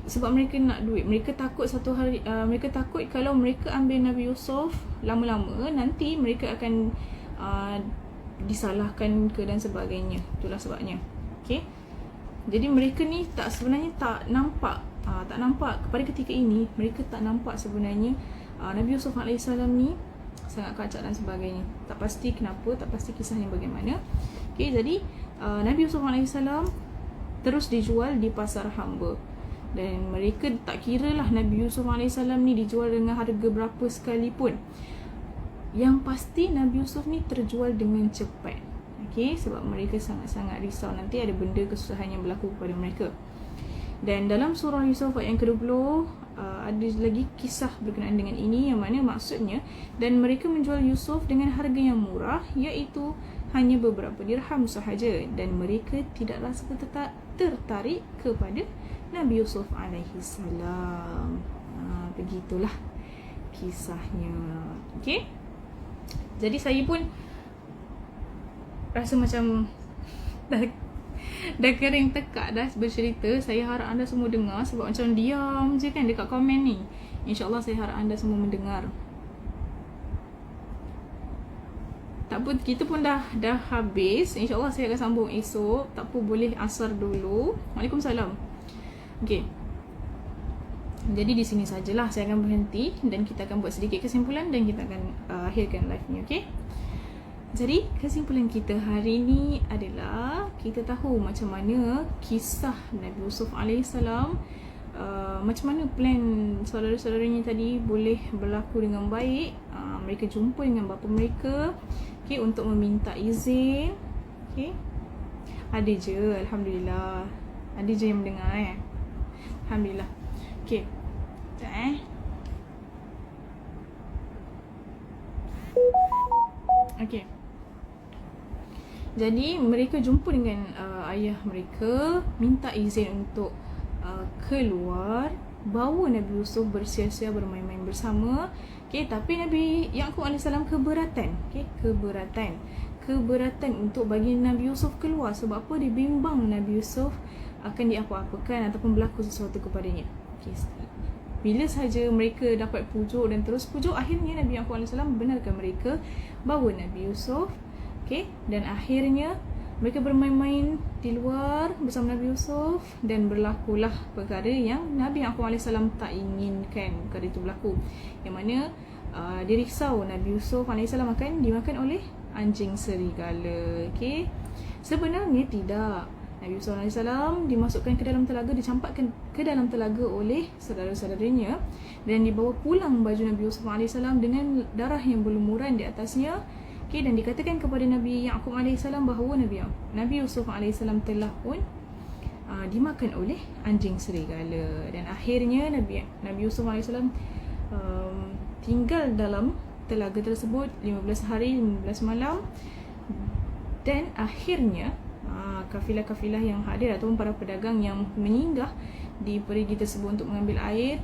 Sebab mereka nak duit. Mereka takut satu hari mereka takut kalau mereka ambil Nabi Yusuf, lama-lama nanti mereka akan disalahkan ke dan sebagainya. Itulah sebabnya. Okay? Jadi mereka ni sebenarnya tak nampak kepada ketika ini, mereka tak nampak sebenarnya Nabi Yusuf AS ni sangat kacak dan sebagainya. Tak pasti kenapa, tak pasti kisahnya bagaimana. Okay, jadi Nabi Yusuf AS terus dijual di pasar hamba. Dan mereka tak kira lah Nabi Yusuf AS ni dijual dengan harga berapa sekalipun. Yang pasti Nabi Yusuf ni terjual dengan cepat. Okay, sebab mereka sangat-sangat risau nanti ada benda kesusahan yang berlaku kepada mereka. Dan dalam surah Yusuf ayat yang ke-20 ada lagi kisah berkenaan dengan ini, yang mana maksudnya, dan mereka menjual Yusuf dengan harga yang murah, iaitu hanya beberapa dirham sahaja, dan mereka tidak rasa tertarik kepada Nabi Yusuf alaihi salam. Begitulah kisahnya. Okay? Jadi saya pun rasa macam dah kering tekak dah bercerita. Saya harap anda semua dengar, sebab macam diam je kan dekat komen ni. InsyaAllah saya harap anda semua mendengar. Tak apa, kita pun dah habis. InsyaAllah saya akan sambung esok. Tak apa, boleh asar dulu. Waalaikumsalam. Okay. Jadi di sini sajalah saya akan berhenti, dan kita akan buat sedikit kesimpulan, dan kita akan akhirkan live ni. Okay. Jadi kesimpulan kita hari ni adalah kita tahu macam mana kisah Nabi Yusuf AS, macam mana plan saudara-saudaranya tadi boleh berlaku dengan baik. Mereka jumpa dengan bapa mereka, okay, untuk meminta izin. Okay. Ada je, Alhamdulillah. Ada je yang mendengar Alhamdulillah. Okay. Okay. Jadi mereka jumpa dengan ayah mereka, minta izin untuk keluar, bawa Nabi Yusuf bersia-sia bermain-main bersama. Okay, tapi Nabi Yaqub AS keberatan. Okay, keberatan untuk bagi Nabi Yusuf keluar. Sebab apa? Dia bimbang Nabi Yusuf akan diapa-apakan ataupun berlaku sesuatu kepadanya. Okay. Bila sahaja mereka dapat pujuk dan terus pujuk, akhirnya Nabi Yaqub AS benarkan mereka bawa Nabi Yusuf. Okay, dan akhirnya mereka bermain-main di luar bersama Nabi Yusuf, dan berlakulah perkara yang Nabi Yaqub AS tak inginkan perkara itu berlaku, yang mana dia risau Nabi Yusuf AS akan dimakan oleh anjing serigala. Okay, sebenarnya tidak. Nabi Yusuf AS dimasukkan ke dalam telaga, dicampakkan ke dalam telaga oleh saudara-saudaranya, dan dibawa pulang baju Nabi Yusuf AS dengan darah yang berlumuran di atasnya. Okay, dan dikatakan kepada Nabi Yaqub AS bahawa Nabi Yusuf AS telah pun dimakan oleh anjing serigala. Dan akhirnya Nabi Yusuf AS tinggal dalam telaga tersebut 15 hari 15 malam. Dan akhirnya kafilah-kafilah yang hadir ataupun para pedagang yang menyinggah di perigi tersebut untuk mengambil air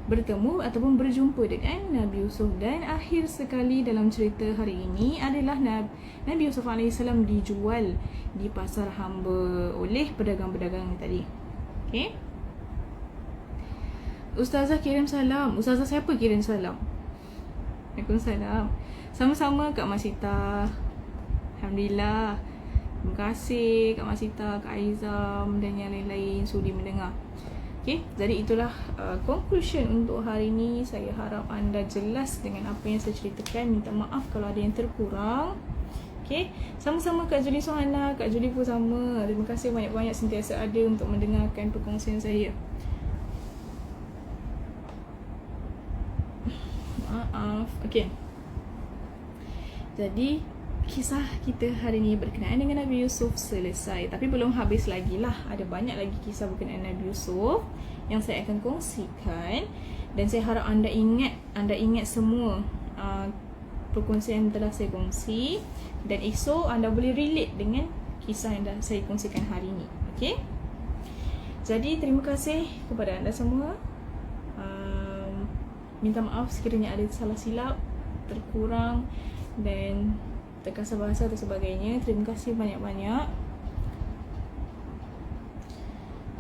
bertemu ataupun berjumpa dengan Nabi Yusuf. Dan akhir sekali dalam cerita hari ini adalah Nabi Yusuf AS dijual di pasar hamba oleh pedagang-pedagang tadi. Okay. Ustazah kirim salam. Ustazah siapa kirim salam? Waalaikumsalam. Sama-sama Kak Masita. Alhamdulillah. Terima kasih Kak Masita, Kak Aizam dan yang lain-lain sudi mendengar. Okay, jadi itulah conclusion untuk hari ini. Saya harap anda jelas dengan apa yang saya ceritakan. Minta maaf kalau ada yang terkurang. Okay, sama-sama Kak Juli Sohana, Kak Juli pun sama. Terima kasih banyak-banyak sentiasa ada untuk mendengarkan perkongsian saya. Maaf. Okay, jadi kisah kita hari ini berkenaan dengan Nabi Yusuf selesai. Tapi belum habis lagi lah. Ada banyak lagi kisah berkenaan Nabi Yusuf yang saya akan kongsikan. Dan saya harap anda ingat semua perkongsian yang telah saya kongsi. Dan esok anda boleh relate dengan kisah yang dah saya kongsikan hari ini. Okay. Jadi terima kasih kepada anda semua. Minta maaf sekiranya ada salah silap, terkurang dan terkasar bahasa atau sebagainya. Terima kasih banyak-banyak.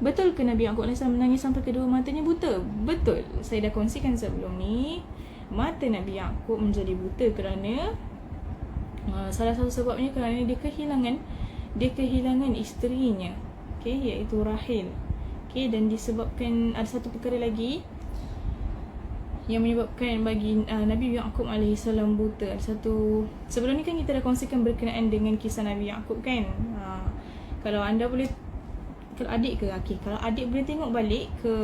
Betul ke Nabi Yaqub AS menangis sampai kedua matanya buta? Betul. Saya dah kongsikan sebelum ni. Mata Nabi Yaqub menjadi buta kerana salah satu sebabnya kerana dia kehilangan isterinya. Okay, iaitu Rahil. Okay, dan disebabkan ada satu perkara lagi yang menyebabkan bagi Nabi Yaqub AS buta. Ada satu, sebelum ni kan kita dah kongsikan berkenaan dengan kisah Nabi Yaqub kan. Kalau anda boleh, kalau adik boleh tengok balik ke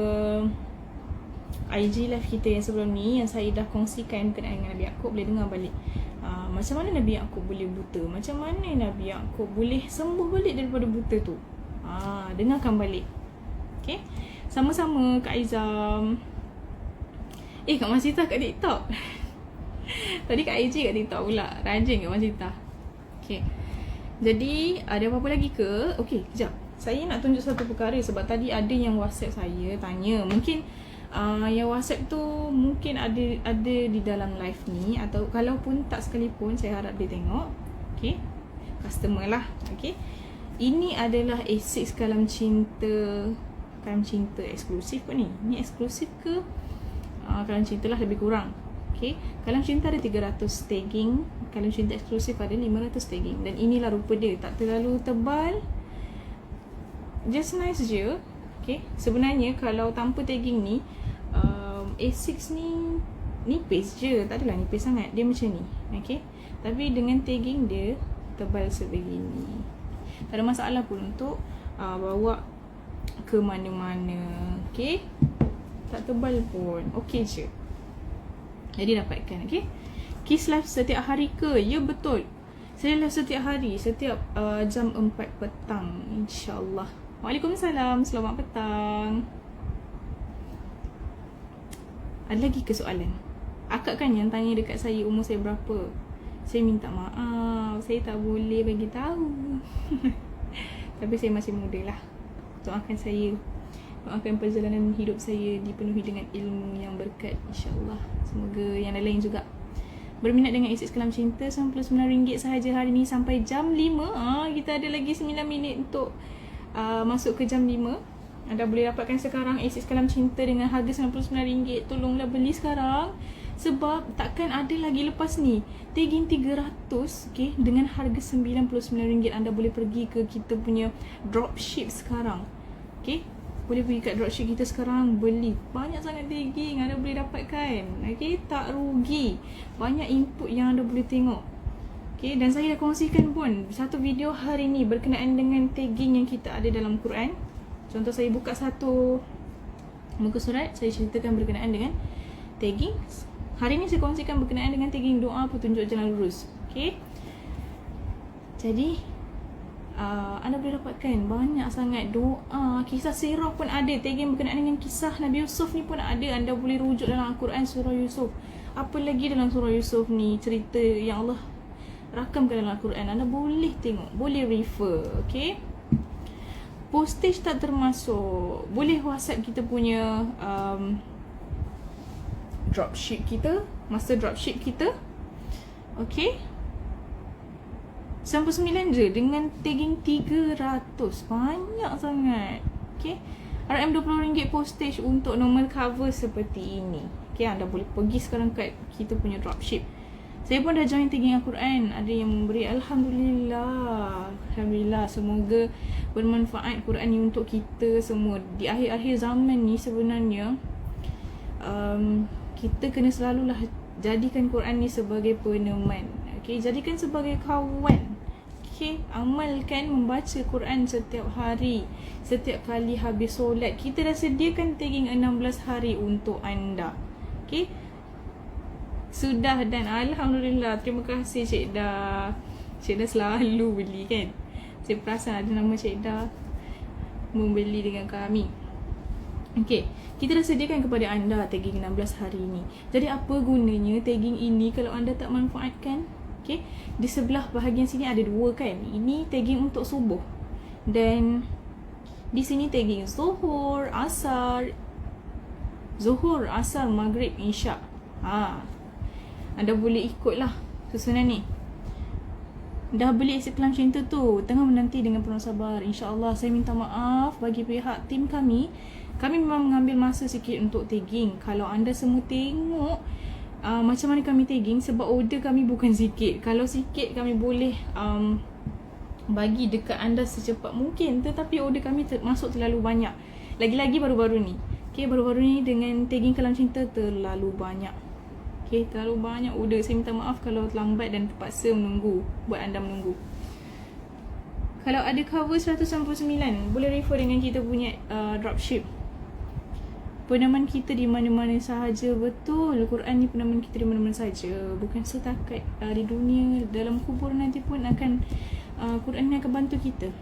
IG live kita yang sebelum ni, yang saya dah kongsikan berkenaan dengan Nabi Yaqub, boleh dengar balik. Macam mana Nabi Yaqub boleh buta, macam mana Nabi Yaqub boleh sembuh balik daripada buta tu. Dengarkan balik. Okay, sama-sama Kak Aizam. Kak Masita kat TikTok. Tadi Kak IG kat TikTok pula. Rajin Kak Masita. Okay, jadi ada apa-apa lagi ke? Okay, kejap. Saya nak tunjuk satu perkara. Sebab tadi ada yang WhatsApp saya tanya. Mungkin yang WhatsApp tu mungkin ada di dalam live ni. Atau kalaupun tak sekalipun, saya harap dia tengok. Okay, customer lah. Okay, ini adalah A6 Kalam Cinta. Kalam Cinta eksklusif ke ni? Ni eksklusif ke? Kalam Cinta lah lebih kurang. Okay, Kalam Cinta ada 300 tagging. Kalam Cinta eksklusif ada 500 tagging. Dan inilah rupa dia. Tak terlalu tebal, just nice je. Okay, sebenarnya kalau tanpa tagging ni A6 ni nipis je. Tak adalah nipis sangat. Dia macam ni. Okay, tapi dengan tagging dia tebal sebegini. Tak ada masalah pun untuk bawa ke mana-mana. Okay, tak tebal pun, okey je. Jadi dapatkan. Okay, Kiss live setiap hari ke? Ya, betul. Saya live setiap hari, setiap jam 4 petang, InsyaAllah. Waalaikumsalam, selamat petang. Ada lagi ke soalan? Akak kan yang tanya dekat saya umur saya berapa. Saya minta maaf, saya tak boleh bagi tahu. Tapi saya masih muda lah. Doakan saya, doakan perjalanan hidup saya dipenuhi dengan ilmu yang berkat, insyaAllah. Semoga yang lain juga berminat dengan A6 Kalam Cinta. RM99 sahaja hari ni sampai jam 5. Kita ada lagi 9 minit untuk masuk ke jam 5. Anda boleh dapatkan sekarang A6 Kalam Cinta dengan harga RM99. Tolonglah beli sekarang, sebab takkan ada lagi lepas ni. Tagging 300, okay, dengan harga RM99. Anda boleh pergi ke kita punya dropship sekarang. Okay, boleh pergi kat dropship kita sekarang, beli. Banyak sangat tagging anda boleh dapatkan. Okay, tak rugi. Banyak input yang anda boleh tengok. Okay, dan saya dah kongsikan pun satu video hari ni berkenaan dengan tagging yang kita ada dalam Quran. Contoh, saya buka satu muka surat, saya ceritakan berkenaan dengan tagging. Hari ni saya kongsikan berkenaan dengan tagging doa petunjuk jalan lurus. Okay, jadi anda boleh dapatkan banyak sangat doa, kisah sirah pun ada, tagging berkenaan dengan kisah Nabi Yusuf ni pun ada. Anda boleh rujuk dalam Al-Quran surah Yusuf. Apa lagi dalam surah Yusuf ni, cerita yang Allah rakamkan dalam Al-Quran, anda boleh tengok, boleh refer. Okay, postage tak termasuk. Boleh WhatsApp kita punya dropship kita, master dropship kita. Okay, 99 je dengan tagging 300. Banyak sangat. Okay, RM20 postage untuk normal cover seperti ini. Okay, anda boleh pergi sekarang kat kita punya dropship. Saya pun dah join tagging Al-Quran. Ada yang memberi. Alhamdulillah. Alhamdulillah. Semoga bermanfaat Quran ni untuk kita semua. Di akhir-akhir zaman ni sebenarnya kita kena selalulah jadikan Quran ni sebagai peneman. Okay, jadikan sebagai kawan. Okay, amalkan membaca Quran setiap hari. Setiap kali habis solat, kita dah sediakan tagging 16 hari untuk anda. Okay, sudah, dan Alhamdulillah. Terima kasih Cik Dah. Cik Dah selalu beli kan. Saya perasan ada nama Cik Dah membeli dengan kami. Okay, kita dah sediakan kepada anda tagging 16 hari ni. Jadi apa gunanya tagging ini kalau anda tak manfaatkan? Okay, di sebelah bahagian sini ada dua kan. Ini tagging untuk subuh, dan di sini tagging Zuhur, Asar, Maghrib, Isya. Anda boleh ikutlah susunan ni. Dah beli Istiqlal Cinta tu, tengah menanti dengan penuh sabar. InsyaAllah. Saya minta maaf bagi pihak tim kami. Kami memang mengambil masa sikit untuk tagging. Kalau anda semua tengok macam mana kami tagging, sebab order kami bukan sikit. Kalau sikit kami boleh bagi dekat anda secepat mungkin, tetapi order kami masuk terlalu banyak. Lagi-lagi baru-baru ni. Okay, baru-baru ni dengan tagging Kalam Cinta terlalu banyak. Okay, terlalu banyak order. Saya minta maaf kalau terlambat dan terpaksa menunggu, buat anda menunggu. Kalau ada cover 199, boleh refer dengan kita punya dropship. Penaman kita di mana-mana sahaja. Betul, Quran ni penaman kita di mana-mana sahaja. Bukan setakat di dunia, dalam kubur nanti pun akan Quran ni akan bantu kita.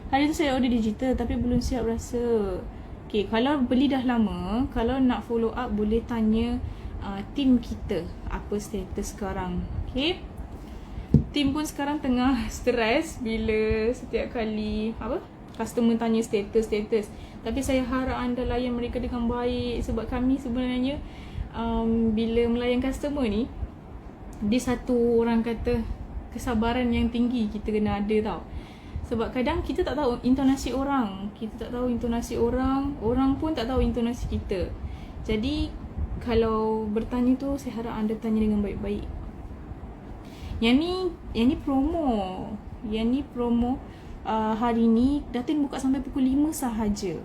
Hari tu saya order digital tapi belum siap rasa. Okay, kalau beli dah lama, kalau nak follow up boleh tanya tim kita apa status sekarang. Okay, tim pun sekarang tengah stres bila setiap kali customer tanya status. Tapi saya harap anda layan mereka dengan baik, sebab kami sebenarnya bila melayan customer ni, dia satu orang kata kesabaran yang tinggi kita kena ada tau. Sebab kadang kita tak tahu intonasi orang, orang pun tak tahu intonasi kita. Jadi kalau bertanya tu, saya harap anda tanya dengan baik-baik. Yang ni promo. Hari ni Datin buka sampai pukul 5 sahaja.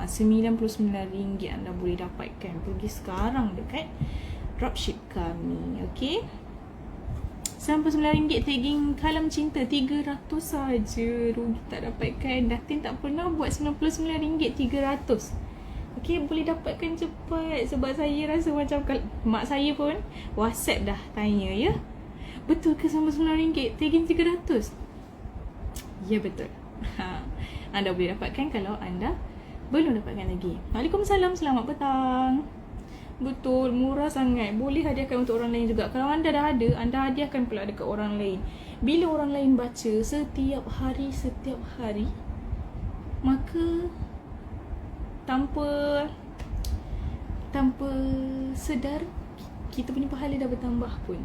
RM99 anda boleh dapatkan. Pergi sekarang dekat dropship kami. Okay, RM99 tagging Kalam Cinta 300 sahaja. Rugi tak dapatkan. Datin tak pernah buat RM99 300. Okay, boleh dapatkan cepat. Sebab saya rasa macam mak saya pun WhatsApp dah tanya, ya, betul ke RM99 tagging 300? Ya, betul. Anda boleh dapatkan kalau anda belum dapatkan lagi. Waalaikumsalam, selamat petang. Betul, murah sangat. Boleh hadiahkan untuk orang lain juga. Kalau anda dah ada, anda hadiahkan pula dekat orang lain. Bila orang lain baca setiap hari, maka tanpa sedar, kita punya pahala dah bertambah pun.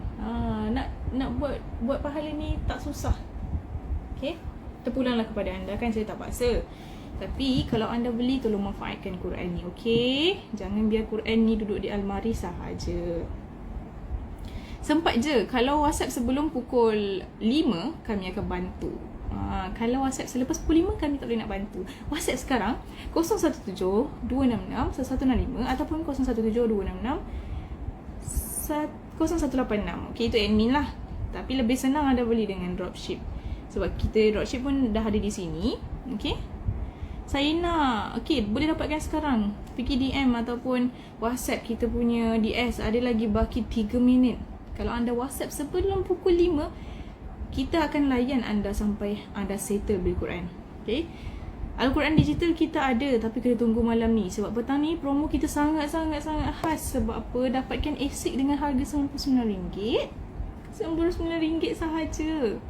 Nak buat pahala ni tak susah. Okay, terpulanglah kepada anda kan, saya tak paksa. Tapi kalau anda beli, tolong manfaatkan Quran ni. Okay, jangan biar Quran ni duduk di almari sahaja. Sempat je. Kalau WhatsApp sebelum pukul 5, kami akan bantu. Kalau WhatsApp selepas pukul 5, kami tak boleh nak bantu. WhatsApp sekarang 017-266-1165 ataupun 017-266-0186. Okay, itu admin lah. Tapi lebih senang anda beli dengan dropship, sebab kita dropship pun dah ada di sini. Okay, saya nak, okay, boleh dapatkan sekarang. Pergi DM ataupun WhatsApp kita punya DS. Ada lagi baki 3 minit. Kalau anda WhatsApp sebelum pukul 5, kita akan layan anda sampai anda settle beli Quran. Okay, Al-Quran digital kita ada, tapi kena tunggu malam ni. Sebab petang ni promo kita sangat-sangat khas. Sebab apa? Dapatkan ASIC dengan harga RM99. RM99 sahaja.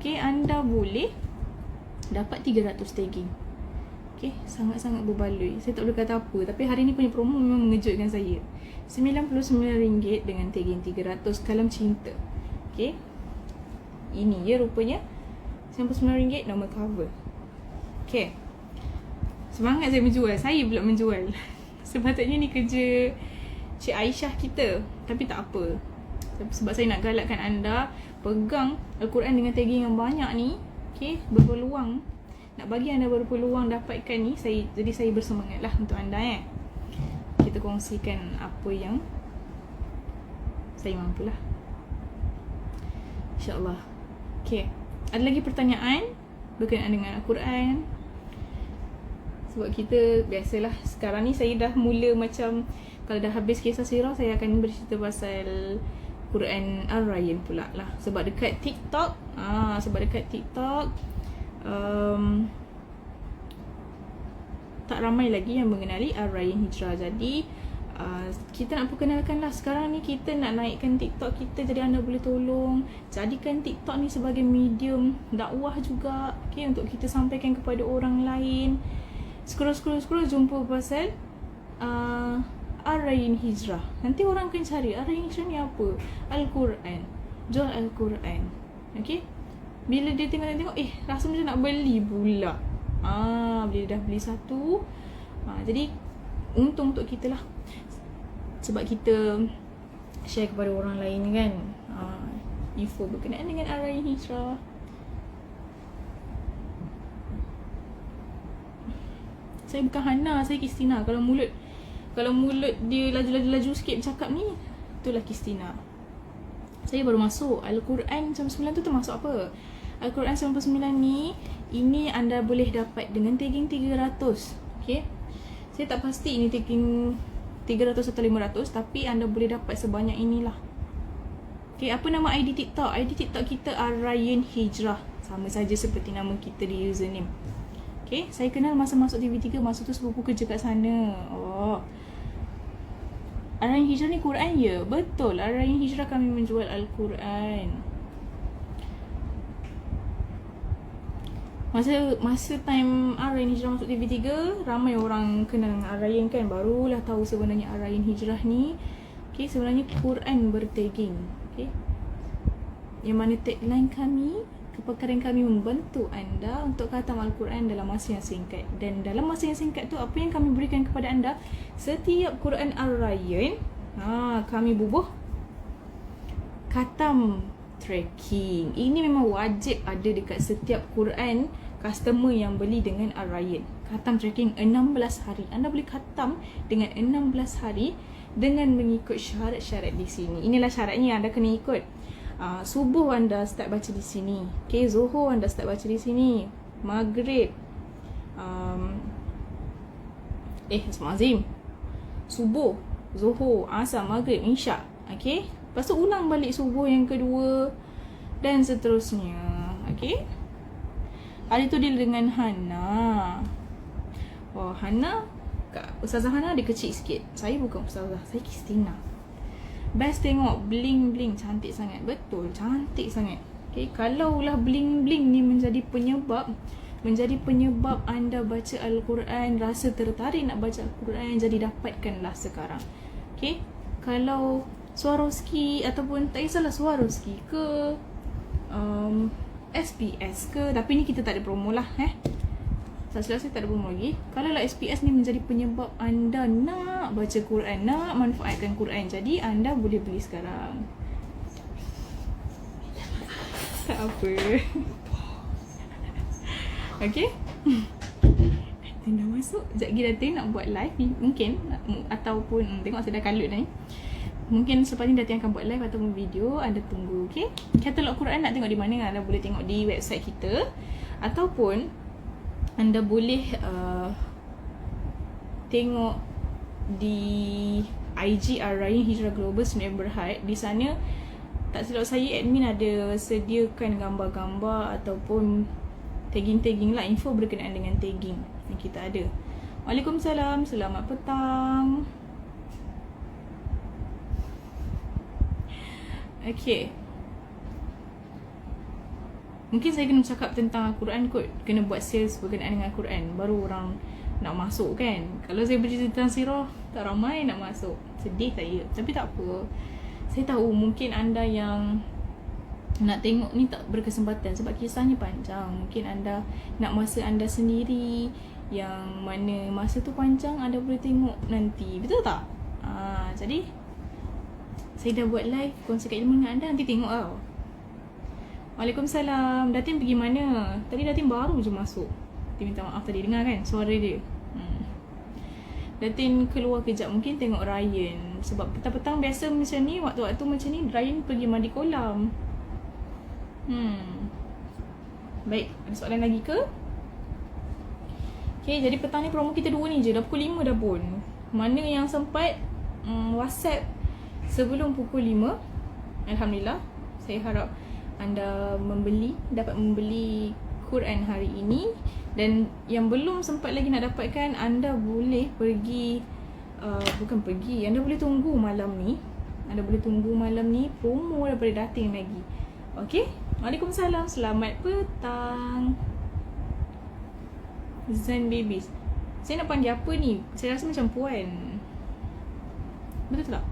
Okay, anda boleh dapat 300 tagging. Okay, sangat-sangat berbaloi. Saya tak boleh kata apa, tapi hari ni punya promo memang mengejutkan saya. RM99 dengan tagging 300 kalam cinta. Okay, ini ya rupanya RM99 normal cover. Okay, semangat saya menjual. Saya pula menjual. Sepatutnya ni kerja Cik Aisyah kita, tapi tak apa. Sebab saya nak galakkan anda pegang Al-Quran dengan tagging yang banyak ni. Okay, berpeluang. Nak bagi anda berpeluang dapatkan ni, jadi saya bersemangat lah untuk anda Kita kongsikan apa yang saya mampulah, InsyaAllah. Okay, ada lagi pertanyaan berkenaan dengan Al-Quran? Sebab kita biasalah sekarang ni saya dah mula macam, kalau dah habis kisah sirah, saya akan bercerita pasal Quran Ar-Rayyan pula lah. Sebab dekat TikTok tak ramai lagi yang mengenali Ar-Rayyan Hijrah. Jadi kita nak perkenalkan lah. Sekarang ni kita nak naikkan TikTok kita, jadi anda boleh tolong jadikan TikTok ni sebagai medium dakwah juga. Okay, untuk kita sampaikan kepada orang lain. Scroll jumpa pasal Ar-Rayyan Hijrah. Nanti orang akan cari Ar-Rayyan Hijrah ni apa? Al-Quran. Jual Al-Quran. Okay, bila dia tengok rasa macam nak beli pula. Bila dah beli satu, jadi untung untuk kita lah. Sebab kita share kepada orang lain kan, info berkenaan dengan Ar-Rayyan Hijrah. Saya bukan Hana, saya Kristina. Kalau mulut dia laju sikit bercakap ni, itulah Kristina. Saya baru masuk Al-Quran 99 tu termasuk apa? Al-Quran 99 ni, ini anda boleh dapat dengan tagging 300. Okay, saya tak pasti ini tagging 300 atau 500, tapi anda boleh dapat sebanyak inilah. Okay, apa nama ID TikTok? ID TikTok kita Ar-Rayyan Hijrah. Sama saja seperti nama kita di username. Okay, saya kenal masa masuk TV3, masa tu sepupu kerja kat sana. Ar-Rayyan Hijrah ni Quran ya? Betul, Ar-Rayyan Hijrah kami menjual Al-Quran. Masa time Ar-Rayyan Hijrah masuk TV3, ramai orang kenal dengan Ar-Rayyan kan. Barulah tahu sebenarnya Ar-Rayyan Hijrah ni, okay, sebenarnya Quran bertagging. Okay, yang mana tagline kami, kepakaran kami membantu anda untuk khatam Al-Quran dalam masa yang singkat. Dan dalam masa yang singkat tu, apa yang kami berikan kepada anda, setiap Quran Ar-Rayyan kami bubuh khatam tracking. Ini memang wajib ada dekat setiap Quran customer yang beli dengan Ar-Rayyan. Khatam tracking 16 hari. Anda boleh khatam dengan 16 hari dengan mengikut syarat-syarat di sini. Inilah syaratnya anda kena ikut. Subuh anda start baca di sini. Okay, Zuhur anda start baca di sini. Maghrib, Azim, Subuh, Zuhur, Asar, Maghrib, Isyak. Okay, lepas tu ulang balik subuh yang kedua dan seterusnya. Okay, hari tu dia dengan Hana. Hana, Ustazah Hana dia kecil sikit. Saya bukan Ustazah, saya Kristina. Best tengok bling-bling, cantik sangat. Betul, cantik sangat. Okay, kalaulah bling-bling ni menjadi penyebab anda baca Al-Quran, rasa tertarik nak baca Al-Quran, jadi dapatkanlah sekarang. Okay, kalau Swarovski ataupun tak kisahlah Swarovski ke SPS ke, tapi ni kita tak ada promo lah. Saya tak ada promo lagi. Kalau lah SPS ni menjadi penyebab anda nak baca Quran, nak manfaatkan Quran, jadi anda boleh beli sekarang. Tak apa. Okay, dah masuk. Sekejap lagi Datin nak buat live ni, mungkin. Ataupun tengok saya dah kalut dah ni. Mungkin selepas ni Datin akan buat live ataupun video. Anda tunggu. Okay, katalog Quran nak tengok di mana? Anda boleh tengok di website kita, ataupun anda boleh tengok di IG Ar-Rayyan Hijrah Global Senayan Berhad. Di sana Tak silap saya, admin ada sediakan gambar-gambar ataupun tagging-tagging lah, info berkenaan dengan tagging yang kita ada. Waalaikumsalam, selamat petang. Okay, mungkin saya kena cakap tentang Al-Quran kot. Kena buat sales berkenaan dengan Al-Quran, baru orang nak masuk kan. Kalau saya bercerita tentang sirah, tak ramai nak masuk. Sedih saya, tapi tak apa. Saya tahu mungkin anda yang nak tengok ni tak berkesempatan sebab kisahnya panjang. Mungkin anda nak masa anda sendiri, yang mana masa tu panjang, anda boleh tengok nanti. Betul tak? Jadi saya dah buat live kongsikan ilmu dengan anda, nanti tengok tau. Waalaikumsalam. Datin pergi mana? Tadi Datin baru je masuk. Datin minta maaf tadi, dengar kan suara dia. Datin keluar kejap, mungkin tengok Ryan. Sebab petang-petang biasa macam ni, waktu-waktu macam ni Ryan pergi mandi kolam. Baik, ada soalan lagi ke? Okay, jadi petang ni promo kita 2 ni je. Dah pukul 5 dah pun. Mana yang sempat WhatsApp sebelum pukul 5, Alhamdulillah. Saya harap anda dapat membeli Quran hari ini. Dan yang belum sempat lagi nak dapatkan, anda boleh pergi, anda boleh tunggu malam ni. Anda boleh tunggu malam ni, promo daripada Datin lagi. Okay, Waalaikumsalam, selamat petang. Zen Babies, saya nak panggil apa ni? Saya rasa macam Puan. Betul tak?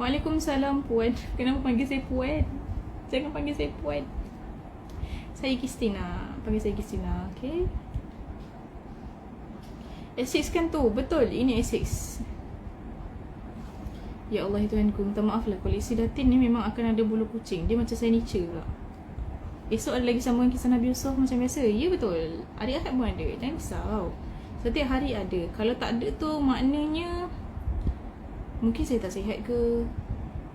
Waalaikumsalam Puan. Kenapa panggil saya Puan? Jangan panggil saya Puan. Saya Kristina. Panggil saya Kristina. Okay, Essex kan tu? Betul, ini Essex. Ya Allah Tuhanku, minta maaf lah. Koleksi Datin ni memang akan ada bulu kucing. Dia macam signature pula. Esok ada lagi sambungan kisah Nabi Yusuf macam biasa. Ya betul, hari Ahad pun ada. Jangan risau, setiap hari ada. Kalau tak ada tu maknanya mungkin saya tak sihat ke.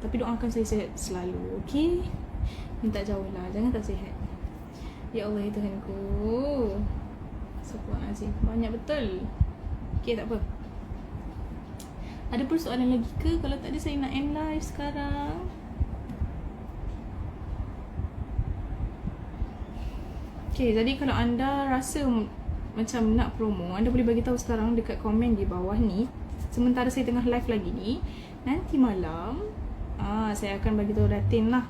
Tapi doakan saya sihat selalu. Okay, minta jauh lah, jangan tak sihat. Ya Allah Tuhanku, Astagfirullahaladzim, banyak betul. Okay, tak apa. Ada persoalan lagi ke? Kalau tak ada, saya nak end live sekarang. Okay, jadi kalau anda rasa macam nak promo, anda boleh bagi tahu sekarang dekat komen di bawah ni. Sementara saya tengah live lagi ni, nanti malam saya akan bagi tahu Datin lah.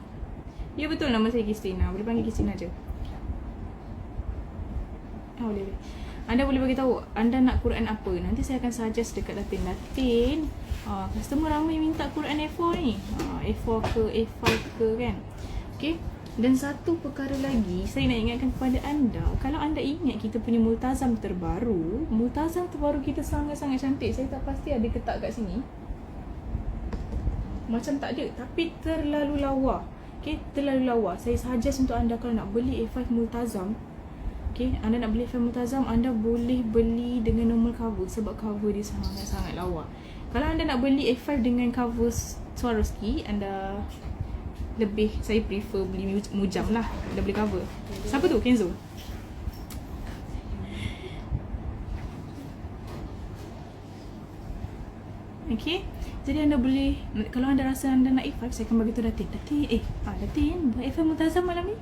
Ya betul, nama saya Kristina. Boleh panggil Kristina je. Boleh. Anda boleh bagi tahu anda nak Quran apa. Nanti saya akan suggest dekat Datin. Customer ramai minta Quran A4 ni. A4 ke A5 ke kan. Okay. Dan satu perkara lagi saya nak ingatkan kepada anda, kalau anda ingat kita punya multazam terbaru kita sangat-sangat cantik. Saya tak pasti ada ke tak kat sini. Macam tak ada, tapi terlalu lawa. Okay, terlalu lawa. Saya suggest untuk anda kalau nak beli A5 multazam, okay, anda nak beli A5 multazam, anda boleh beli dengan normal cover sebab cover dia sangat-sangat lawa. Kalau anda nak beli A5 dengan cover Swarovski, anda saya prefer beli Mujam lah. Dah boleh cover. Siapa tu? Kenzo? Okay, jadi anda boleh, kalau anda rasa anda nak A5, saya akan bagi tu Datin. Datin buat A5 multazam malam ni.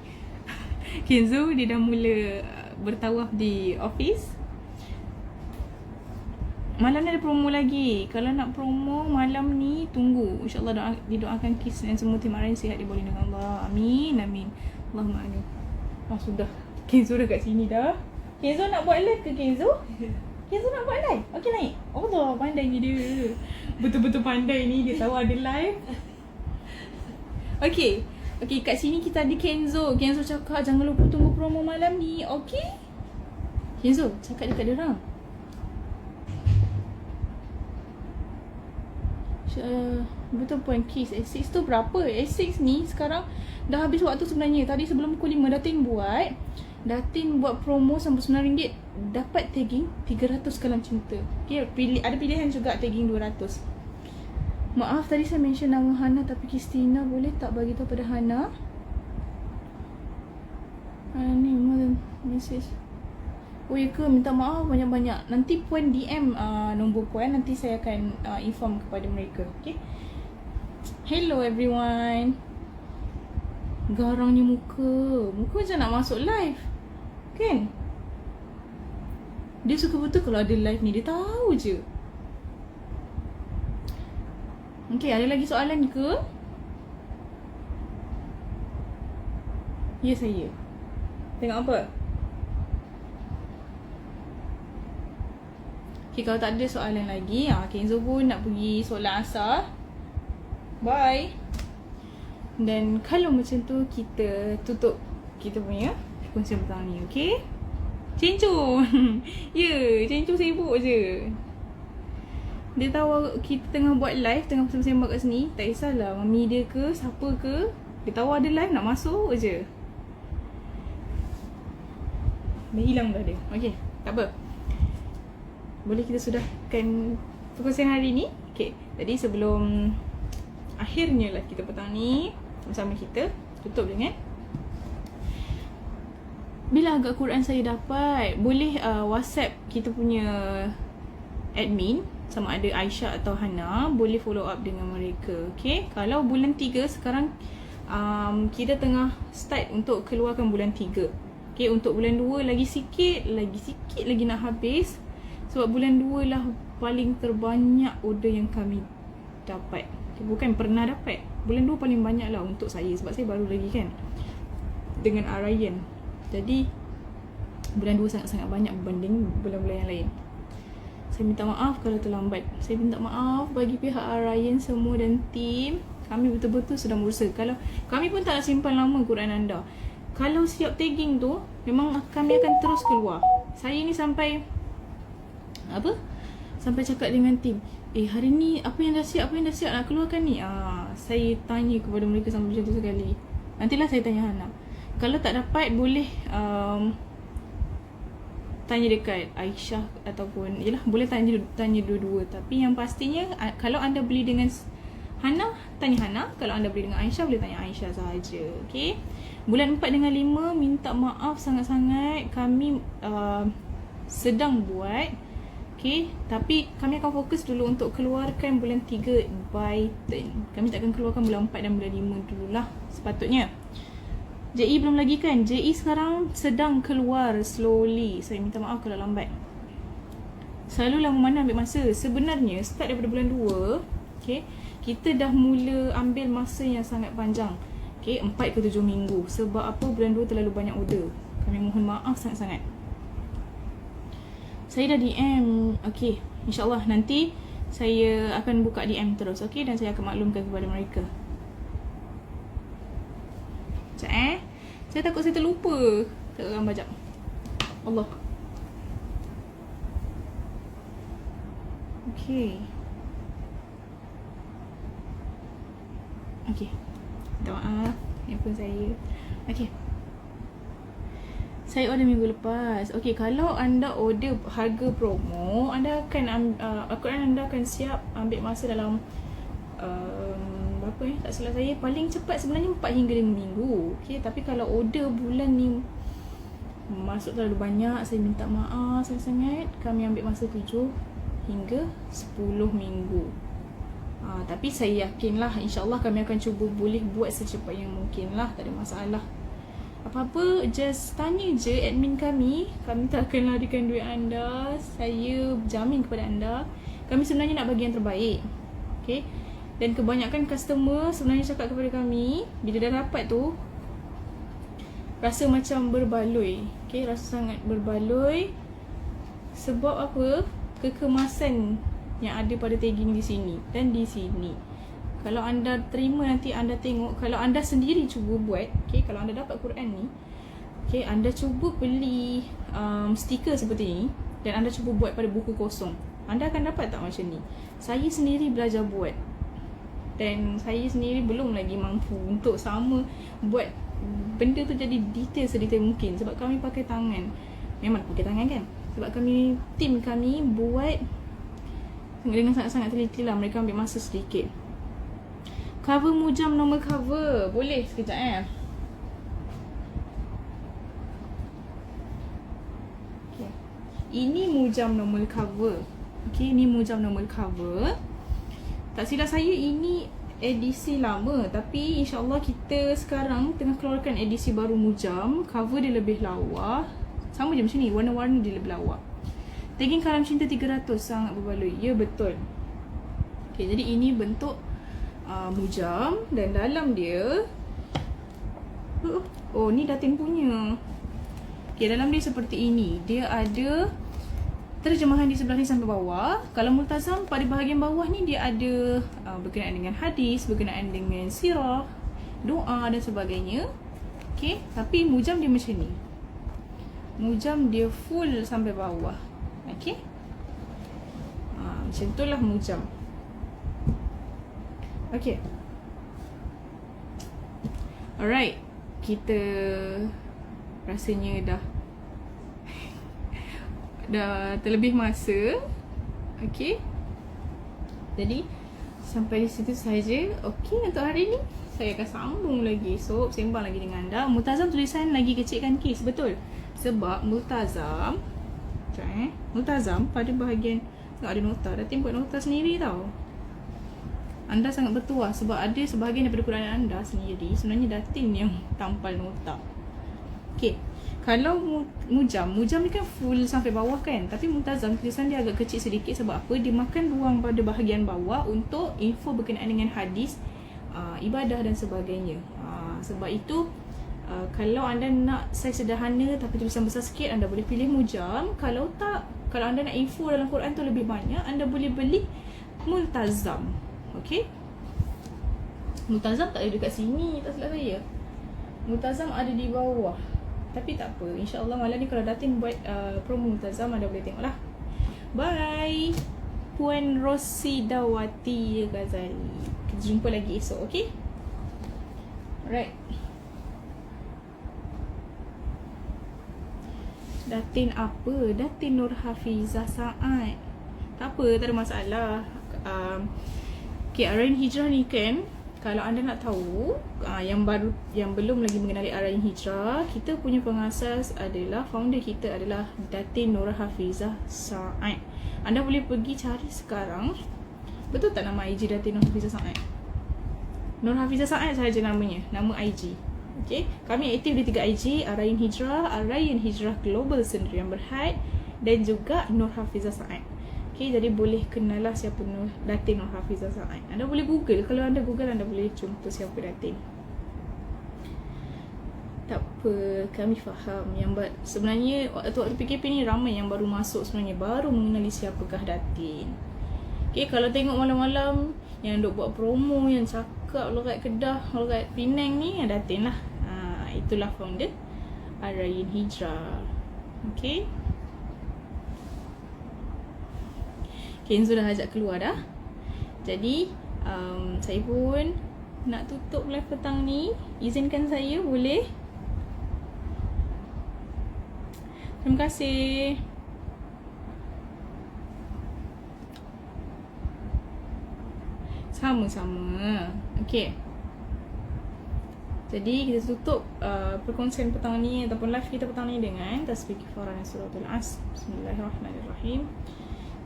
Kenzo dia dah mula bertawaf di office. Malam ni ada promo lagi. Kalau nak promo malam ni, tunggu. InsyaAllah didoakan Kis dan semua tim Arain sihat diboleh dengan Allah. Amin, amin. Allahumma amin. Sudah. Kenzo dah kat sini dah. Kenzo nak buat live ke Kenzo? Kenzo nak buat live? Okey, naik. Allah, pandai ni dia. Betul-betul pandai ni. Dia tahu ada live. Okey, kat sini kita ada Kenzo. Kenzo cakap jangan lupa tunggu promo malam ni. Okey? Kenzo, cakap dekat dia orang. Betul Puan Kiss. A6 tu berapa? A6 ni sekarang dah habis waktu sebenarnya. Tadi sebelum pukul 5 Datin buat promo sampai RM9 dapat tagging 300 kalam cinta. Okay, ada pilihan juga tagging 200. Maaf tadi saya mention nama Hana tapi Kristina, boleh tak bagi tahu pada Hana? Ni message. Oh ya ke, minta maaf banyak-banyak. Nanti Puan DM nombor Puan, nanti saya akan inform kepada mereka. Okay. Hello everyone. Garangnya muka. Muka macam nak masuk live. Kan? Dia suka betul kalau ada live ni. Dia tahu je. Okay, ada lagi soalan ke? Ya, saya. Tengok apa? Okay, kalau tak ada soalan lagi, Kenzo pun nak pergi solat asar. Bye. Dan kalau macam tu, kita tutup kita punya perkongsian petang ni, okay? Cenco. Ya, Cenco sibuk je. Dia tahu kita tengah buat live, tengah bersembang kat sini. Tak kisahlah mami dia ke, siapa ke, dia tahu ada live, nak masuk je. Dah hilang dah dia. Okay, tak apa. Boleh kita sudahkan perkongsian hari ni. Okay, jadi sebelum akhirnya lah kita petang ni bersama kita, tutup dengan bila agak Quran saya dapat, boleh WhatsApp kita punya admin, sama ada Aisyah atau Hana, boleh follow up dengan mereka. Okay, kalau bulan 3 sekarang kita tengah start untuk keluarkan bulan 3. Okay, untuk bulan 2 lagi sikit lagi nak habis. Sebab bulan 2 lah paling terbanyak order yang kami dapat. Okay, bukan pernah dapat. Bulan 2 paling banyak lah untuk saya. Sebab saya baru lagi kan dengan Arayan. Jadi bulan 2 sangat-sangat banyak berbanding bulan-bulan yang lain. Saya minta maaf kalau terlambat. Saya minta maaf bagi pihak Arayan semua dan tim. Kami betul-betul sedang berusaha. Kalau kami pun tak nak simpan lama Quran anda. Kalau siap tagging tu, memang kami akan terus keluar. Saya ni sampai cakap dengan tim, hari ni apa yang dah siap nak keluarkan ni. Saya tanya kepada mereka sampai macam tu sekali. Nantilah saya tanya Hana. Kalau tak dapat, boleh tanya dekat Aisyah ataupun boleh tanya dua-dua. Tapi yang pastinya, kalau anda beli dengan Hana, tanya Hana. Kalau anda beli dengan Aisyah, boleh tanya Aisyah sahaja. Okay, bulan 4 dengan 5, minta maaf sangat-sangat. Kami sedang buat. Okay, tapi kami akan fokus dulu untuk keluarkan bulan 3 by turn. Kami tak akan keluarkan bulan 4 dan bulan 5 dululah sepatutnya. JE belum lagi kan? JE sekarang sedang keluar slowly. Saya minta maaf kalau lambat. Selalu lama mana ambil masa. Sebenarnya start daripada bulan 2, okay, kita dah mula ambil masa yang sangat panjang. Okay, 4 ke 7 minggu. Sebab apa? Bulan 2 terlalu banyak order. Kami mohon maaf sangat-sangat. Saya dah DM. Okay, InsyaAllah nanti saya akan buka DM terus. Okay, dan saya akan maklumkan kepada mereka. Sekejap saya takut saya terlupa. Tak gambar sekejap. Allah. Okay. Okay, minta maaf, handphone saya. Okay, saya order minggu lepas. Okay, kalau anda order harga promo, anda akan anda akan siap ambil masa dalam berapa tak salah saya, paling cepat sebenarnya 4 hingga 5 minggu. Okay, tapi kalau order bulan ni masuk terlalu banyak, saya minta maaf sangat-sangat. Kami ambil masa 7 hingga 10 minggu. Tapi saya yakinlah, insyaAllah kami akan cuba boleh buat secepat yang mungkin lah. Tak ada masalah. Apa-apa, just tanya je admin kami. Kami tak akan larikan duit anda. Saya jamin kepada anda, kami sebenarnya nak bagi yang terbaik. Okay, dan kebanyakan customer sebenarnya cakap kepada kami, bila dah dapat tu, rasa macam berbaloi. Okay, rasa sangat berbaloi. Sebab apa? Kekemasan yang ada pada tagging di sini dan di sini. Kalau anda terima, nanti anda tengok. Kalau anda sendiri cuba buat, okay, kalau anda dapat Quran ni, okay, anda cuba beli stiker seperti ni dan anda cuba buat pada buku kosong, anda akan dapat tak macam ni? Saya sendiri belajar buat dan saya sendiri belum lagi mampu untuk sama buat benda tu jadi detail sedetail mungkin. Sebab kami pakai tangan. Memang pakai tangan kan? Sebab kami, tim kami buat dengan sangat-sangat teliti lah. Mereka ambil masa sedikit. Cover Mujam, nombor cover. Boleh sekejap okay. Ini Mujam normal cover. Okay, ini Mujam normal cover. Tak silap saya, ini edisi lama, tapi insyaAllah kita sekarang tengah keluarkan edisi baru Mujam. Cover dia lebih lawa, sama je macam ni, warna-warna dia lebih lawa. Tagging Kalam Cinta 300 sangat berbaloi. Ya, betul. Okay, jadi ini bentuk Mujam. Dan dalam dia, oh ni Datin punya. Okay, dalam dia seperti ini. Dia ada terjemahan di sebelah ni sampai bawah. Kalau Multazam pada bahagian bawah ni dia ada berkenaan dengan hadis, berkenaan dengan sirah, doa dan sebagainya. Okay, tapi Mujam dia macam ni. Mujam dia full sampai bawah. Okay, macam tu lah Mujam. Okay, alright, kita rasanya dah terlebih masa. Okay, jadi sampai di situ saja. Okay, untuk hari ni saya akan sambung lagi esok, sembang lagi dengan anda. Multazam tulisan lagi kecilkan kes, betul. Sebab Multazam Multazam pada bahagian tak ada nota. Datin buat nota sendiri tau. Anda sangat bertuah sebab ada sebahagian daripada Quran anda sendiri sebenarnya Datin yang tampal nota. Okay, kalau Mujam ni kan full sampai bawah kan. Tapi Multazam tulisan dia agak kecil sedikit. Sebab apa? Dia makan ruang pada bahagian bawah untuk info berkenaan dengan hadis, ibadah dan sebagainya. Sebab itu kalau anda nak saiz sederhana tapi tulisan besar sikit, anda boleh pilih Mujam. Kalau anda nak info dalam Quran tu lebih banyak, anda boleh beli Multazam. Okay, Multazam tak ada dekat sini, tak silap saya. Multazam ada di bawah. Tapi tak apa, insyaAllah malam ni kalau Datin buat promo Multazam, anda boleh tengok lah. Bye Puan Rosidawati Ghazali. Kita jumpa lagi esok, okay? Alright. Datin apa? Datin Nur Hafizah Saad. Tak apa, tak ada masalah. Okay, Arayan Hijrah ni kan, kalau anda nak tahu yang belum lagi mengenali Arayan Hijrah, kita punya pengasas adalah, founder kita adalah Datin Nur Hafizah Saad. Anda boleh pergi cari sekarang. Betul tak nama IG Datin Nur Hafizah Saad? Nur Hafizah Saad sahaja namanya, nama IG. Okay, kami aktif di 3 IG, Arayan Hijrah Global Sendirian Berhad, dan juga Nur Hafizah Saad. Okay, jadi boleh kenal lah siapa Datin Nur Hafizah Saad. Anda boleh Google. Kalau anda Google, anda boleh jumpa siapa Datin. Tak apa, kami faham yang sebenarnya waktu PKP ni ramai yang baru masuk sebenarnya, baru mengenali siapakah Datin. Okay, kalau tengok malam-malam yang duk buat promo, yang cakap logat Kedah, logat Penang ni, Datin lah. Itulah founder Arayan Hijrah. Okay, Kenzo dah ajak keluar dah. Jadi saya pun nak tutup live petang ni. Izinkan saya, boleh? Terima kasih. Sama-sama. Okay, jadi kita tutup perkongsian petang ni ataupun live kita petang ni dengan tasbih kifarah dan suratul Asr. Bismillahirrahmanirrahim.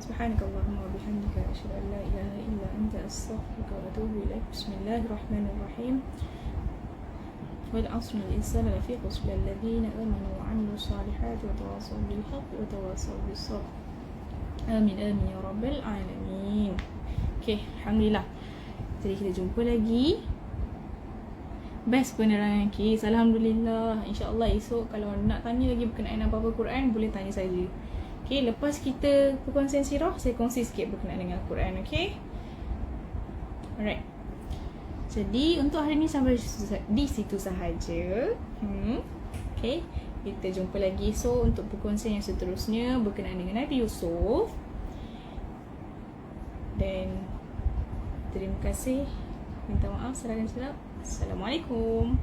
Subhanakallahumma wa bihamdika asyhadu an la ilaha illa anta astaghfiruka wa atubu ilaik. Bismillahirrahmanirrahim. Wal 'asri innal insana lafi khusr illa alladhina amanu wa 'amilus solihati wa tawassaw bil haqqi wa tawassaw bis sabr. Amin amin ya rabbal alamin. Okay, alhamdulillah. Jadi kita jumpa lagi. Best penerangan kes, alhamdulillah. InsyaAllah esok kalau nak tanya lagi berkenaan apa-apa Quran, boleh tanya saya. Okay, lepas kita perkongsian sirah, saya kongsi sikit berkenaan dengan Quran, okay? Alright. Jadi, untuk hari ni sampai di situ sahaja. Okay, kita jumpa lagi esok untuk perkongsian yang seterusnya berkenaan dengan Nabi Yusuf. Dan terima kasih. Minta maaf, salah dan silap. Assalamualaikum.